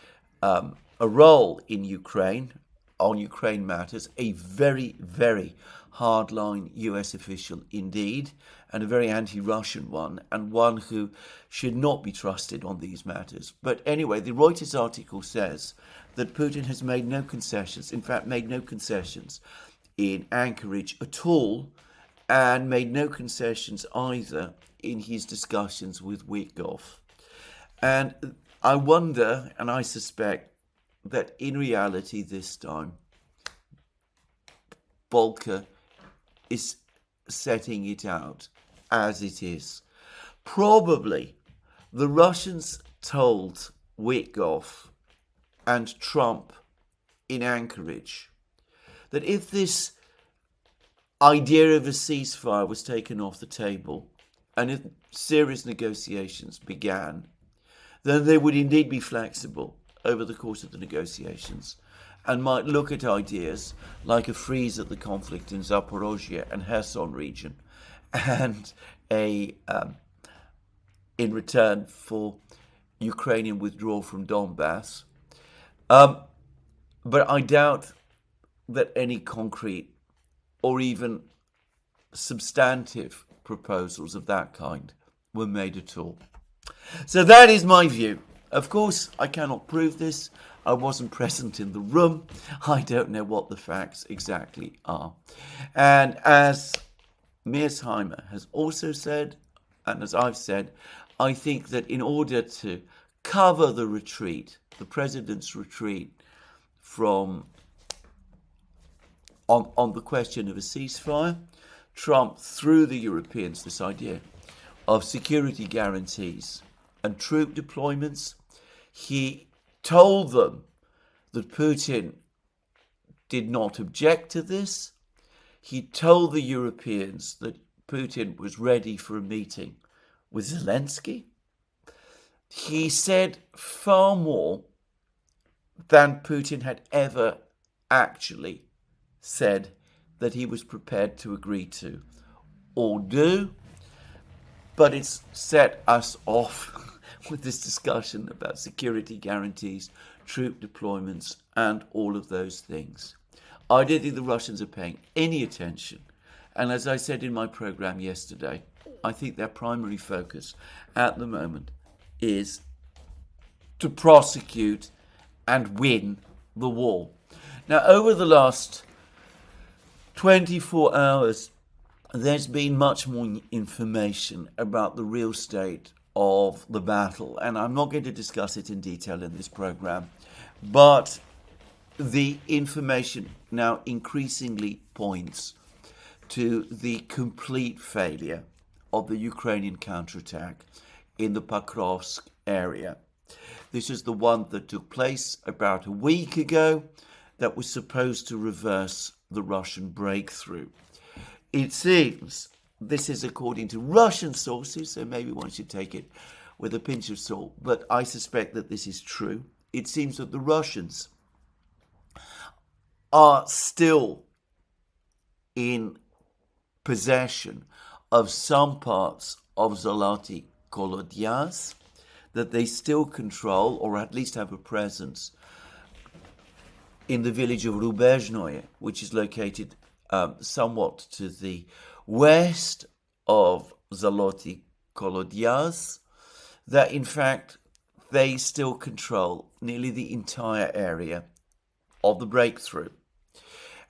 a role in Ukraine, on Ukraine matters, a very, very hardline US official indeed, and a very anti-Russian one, and one who should not be trusted on these matters. But anyway, the Reuters article says that Putin has made no concessions, in fact made no concessions in Anchorage at all, and made no concessions either in his discussions with Witkoff. And I wonder, and I suspect, that in reality this time, Volker is setting it out as it is. Probably the Russians told Witkoff and Trump in Anchorage that if this idea of a ceasefire was taken off the table and if serious negotiations began, then they would indeed be flexible over the course of the negotiations and might look at ideas like a freeze of the conflict in Zaporozhye and Kherson region and in return for Ukrainian withdrawal from Donbass. But I doubt that any concrete or even substantive proposals of that kind were made at all. So that is my view. Of course, I cannot prove this. I wasn't present in the room. I don't know what the facts exactly are. And as Mearsheimer has also said, and as I've said, I think that in order to cover the retreat, the president's retreat from on the question of a ceasefire, Trump threw the Europeans this idea of security guarantees and troop deployments. He told them that Putin did not object to this. He told the Europeans that Putin was ready for a meeting with Zelensky. He said far more than Putin had ever actually said that he was prepared to agree to or do. But it's set us off with this discussion about security guarantees, troop deployments, and all of those things. I don't think the Russians are paying any attention. And as I said in my program yesterday, I think their primary focus at the moment is to prosecute and win the war. Now, over the last 24 hours, there's been much more information about the real state of the battle, and I'm not going to discuss it in detail in this program, but the information now increasingly points to the complete failure of the Ukrainian counterattack in the Pokrovsk area. This is the one that took place about a week ago that was supposed to reverse the Russian breakthrough. It seems, this is according to Russian sources, so maybe one should take it with a pinch of salt, but I suspect that this is true. It seems that the Russians are still in possession of some parts of Zaluzhny Kolodyaz, that they still control, or at least have a presence, in the village of Rubezhnoye, which is located somewhat to the west of Zaluzhny Kolodyaz, that in fact they still control nearly the entire area of the breakthrough.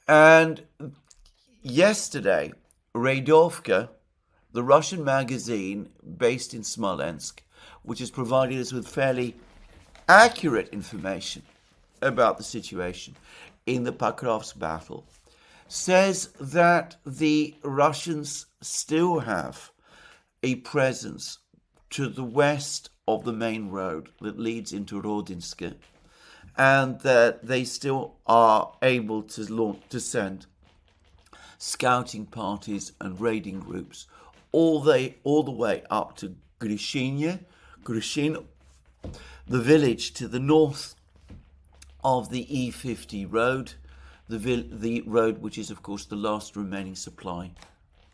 And yesterday, Raidovka, the Russian magazine based in Smolensk, which has provided us with fairly accurate information about the situation in the Pokrovsk battle, says that the Russians still have a presence to the west of the main road that leads into Rodinsk, and that they still are able to send scouting parties and raiding groups all the way up to Grishiny, the village to the north of the E50 road, the road which is, of course, the last remaining supply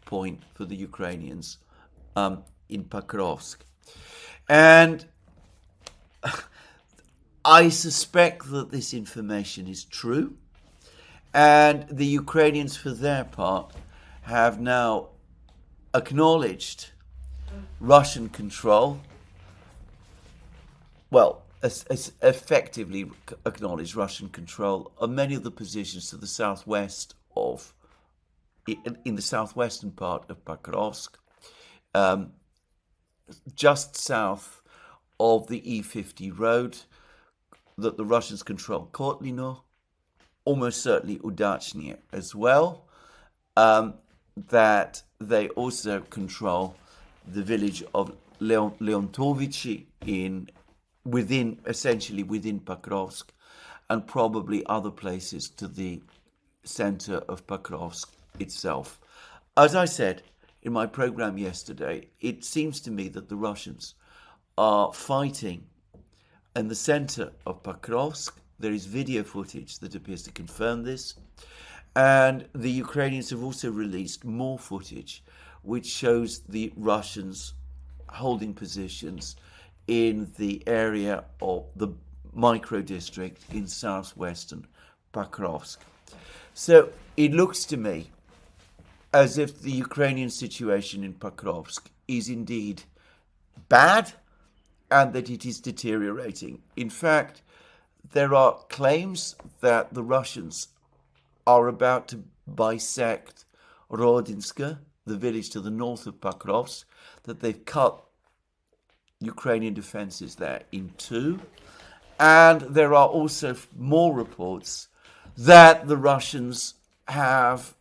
point for the Ukrainians in Pokrovsk. And I suspect that this information is true, and the Ukrainians, for their part, have now acknowledged Russian control, effectively acknowledged Russian control of many of the positions to the southwest in the southwestern part of Pokrovsk, just south of the E50 road, that the Russians control Kotlino, almost certainly Udachny as well, that they also control the village of Leontovichi essentially within Pokrovsk, and probably other places to the center of Pokrovsk itself. As I said in my program yesterday, it seems to me that the Russians are fighting in the center of Pokrovsk. There is video footage that appears to confirm this. And the Ukrainians have also released more footage which shows the Russians holding positions in the area of the micro-district in southwestern Pokrovsk. So it looks to me as if the Ukrainian situation in Pokrovsk is indeed bad and that it is deteriorating. In fact, there are claims that the Russians are about to bisect Rodinska, the village to the north of Pokrovsk, that they've cut Ukrainian defenses there in two. And there are also more reports that the Russians have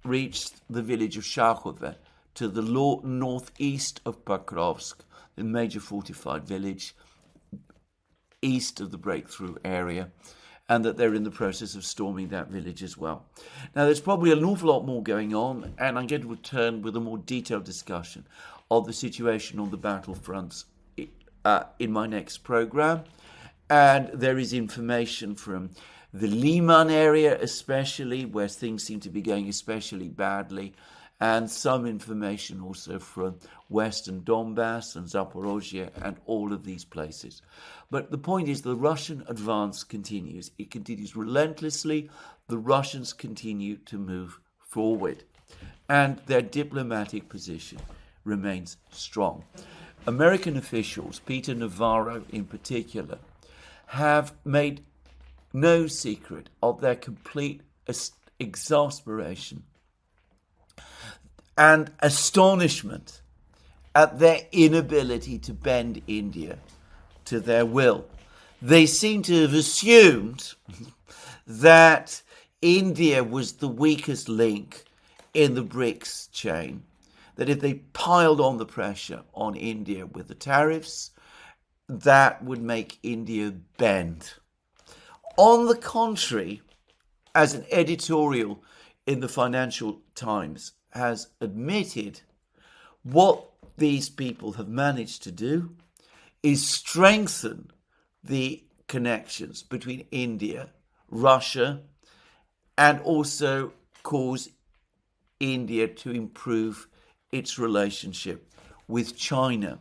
reached the village of Kharkov to the northeast of Pokrovsk, the major fortified village east of the breakthrough area, and that they're in the process of storming that village as well. Now, there's probably an awful lot more going on, and I'm going to return with a more detailed discussion of the situation on the battlefronts in my next program. And there is information from the Liman area especially, where things seem to be going especially badly, and some information also from western Donbass and Zaporozhye and all of these places. But the point is, the Russian advance continues. It continues relentlessly. The Russians continue to move forward, and their diplomatic position remains strong. American officials, Peter Navarro in particular, have made no secret of their complete exasperation and astonishment at their inability to bend India to their will. They seem to have assumed that India was the weakest link in the BRICS chain, that if they piled on the pressure on India with the tariffs, that would make India bend. On the contrary, as an editorial in the Financial Times has admitted, what these people have managed to do is strengthen the connections between India, Russia, and also cause India to improve its relationship with China.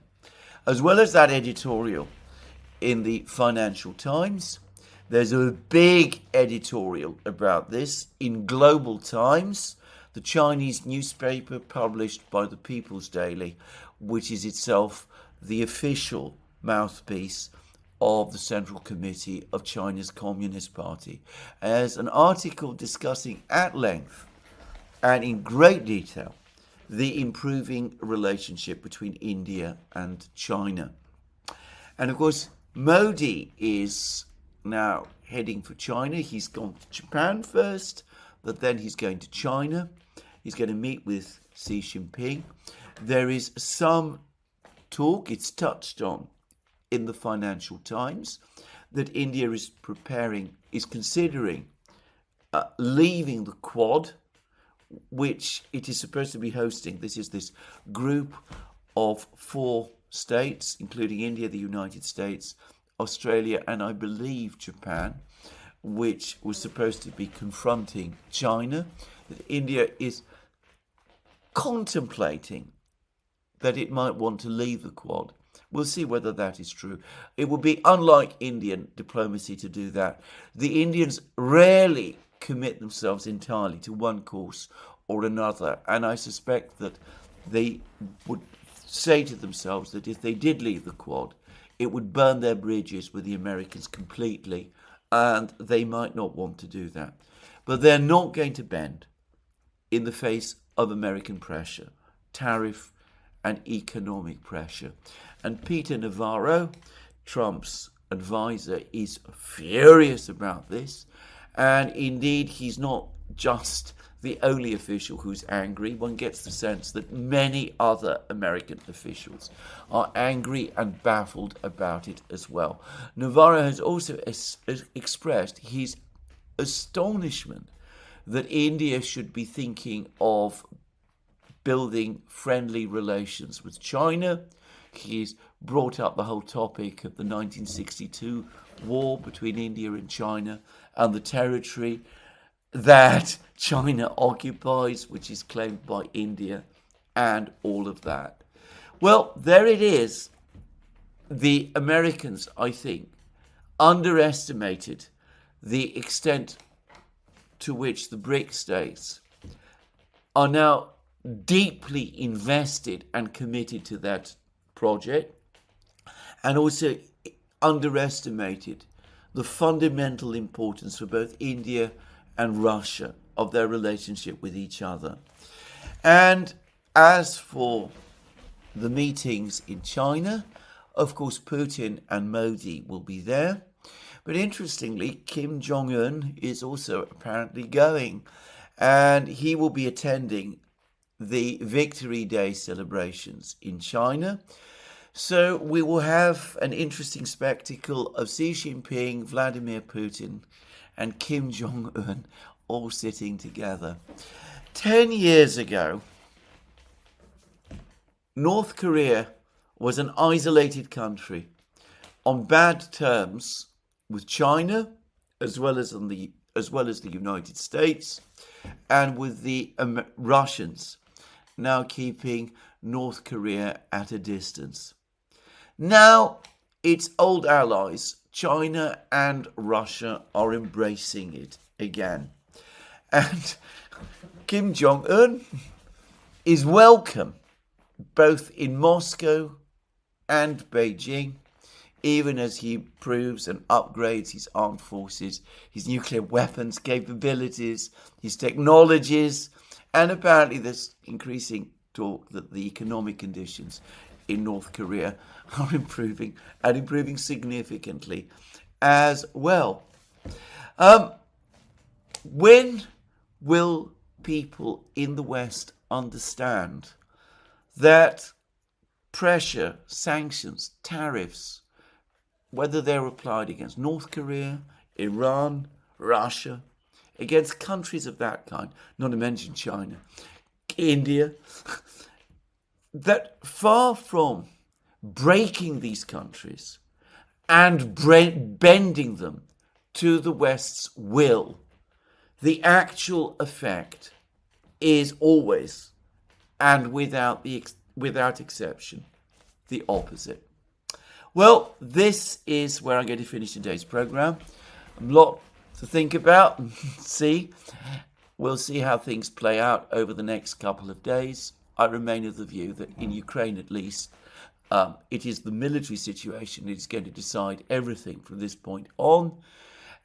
As well as that editorial in the Financial Times, there's a big editorial about this in Global Times, the Chinese newspaper published by the People's Daily, which is itself the official mouthpiece of the Central Committee of China's Communist Party. As an article discussing at length and in great detail the improving relationship between India and China. And of course, Modi is now heading for China. He's gone to Japan first, but then he's going to China. He's going to meet with Xi Jinping. There is some talk, it's touched on in the Financial Times, that India is considering leaving the Quad, which it is supposed to be hosting. This is this group of 4 states, including India, the United States, Australia, and I believe Japan, which was supposed to be confronting China. That India is contemplating that it might want to leave the Quad. We'll see whether that is true. It would be unlike Indian diplomacy to do that. The Indians rarely commit themselves entirely to one course or another, and I suspect that they would say to themselves that if they did leave the Quad, it would burn their bridges with the Americans completely, and they might not want to do that. But they're not going to bend in the face of American pressure, tariff and economic pressure. And Peter Navarro, Trump's advisor, is furious about this. And indeed, he's not just the only official who's angry. One gets the sense that many other American officials are angry and baffled about it as well. Navarro has also expressed his astonishment that India should be thinking of building friendly relations with China. He's brought up the whole topic of the 1962 war between India and China and the territory that China occupies, which is claimed by India, and all of that. Well, there it is. The Americans, I think, underestimated the extent to which the BRIC states are now deeply invested and committed to that project, and also underestimated the fundamental importance for both India and Russia of their relationship with each other. And as for the meetings in China, of course, Putin and Modi will be there. But interestingly, Kim Jong-un is also apparently going, and he will be attending the Victory Day celebrations in China. So we will have an interesting spectacle of Xi Jinping, Vladimir Putin, and Kim Jong-un all sitting together. 10 years ago, North Korea was an isolated country on bad terms with China, as well as the United States, and with the Russians, now keeping North Korea at a distance. Now its old allies, China and Russia, are embracing it again. And Kim Jong-un is welcome both in Moscow and Beijing, even as he improves and upgrades his armed forces, his nuclear weapons capabilities, his technologies, and apparently there's increasing talk that the economic conditions in North Korea are improving, and improving significantly as well. When will people in the West understand that pressure, sanctions, tariffs, whether they're applied against North Korea, Iran, Russia, against countries of that kind, not to mention China, India, that far from breaking these countries and bending them to the West's will, the actual effect is always, and without exception, the opposite. Well, this is where I'm going to finish today's program. A lot to think about and see. We'll see how things play out over the next couple of days. I remain of the view that in Ukraine, at least, it is the military situation that is going to decide everything from this point on.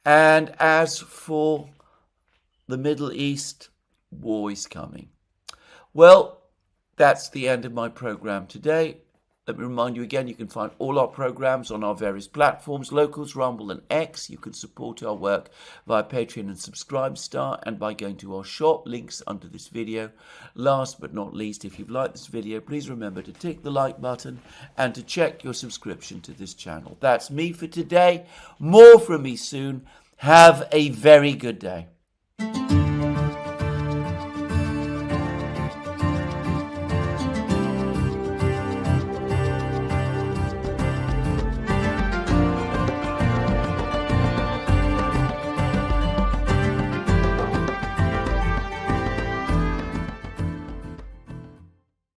And as for the Middle East, war is coming. Well, that's the end of my program today. Let me remind you again, you can find all our programs on our various platforms, Locals, Rumble and X. You can support our work via Patreon and Subscribestar and by going to our shop, links under this video. Last but not least, if you've liked this video, please remember to tick the like button and to check your subscription to this channel. That's me for today. More from me soon. Have a very good day.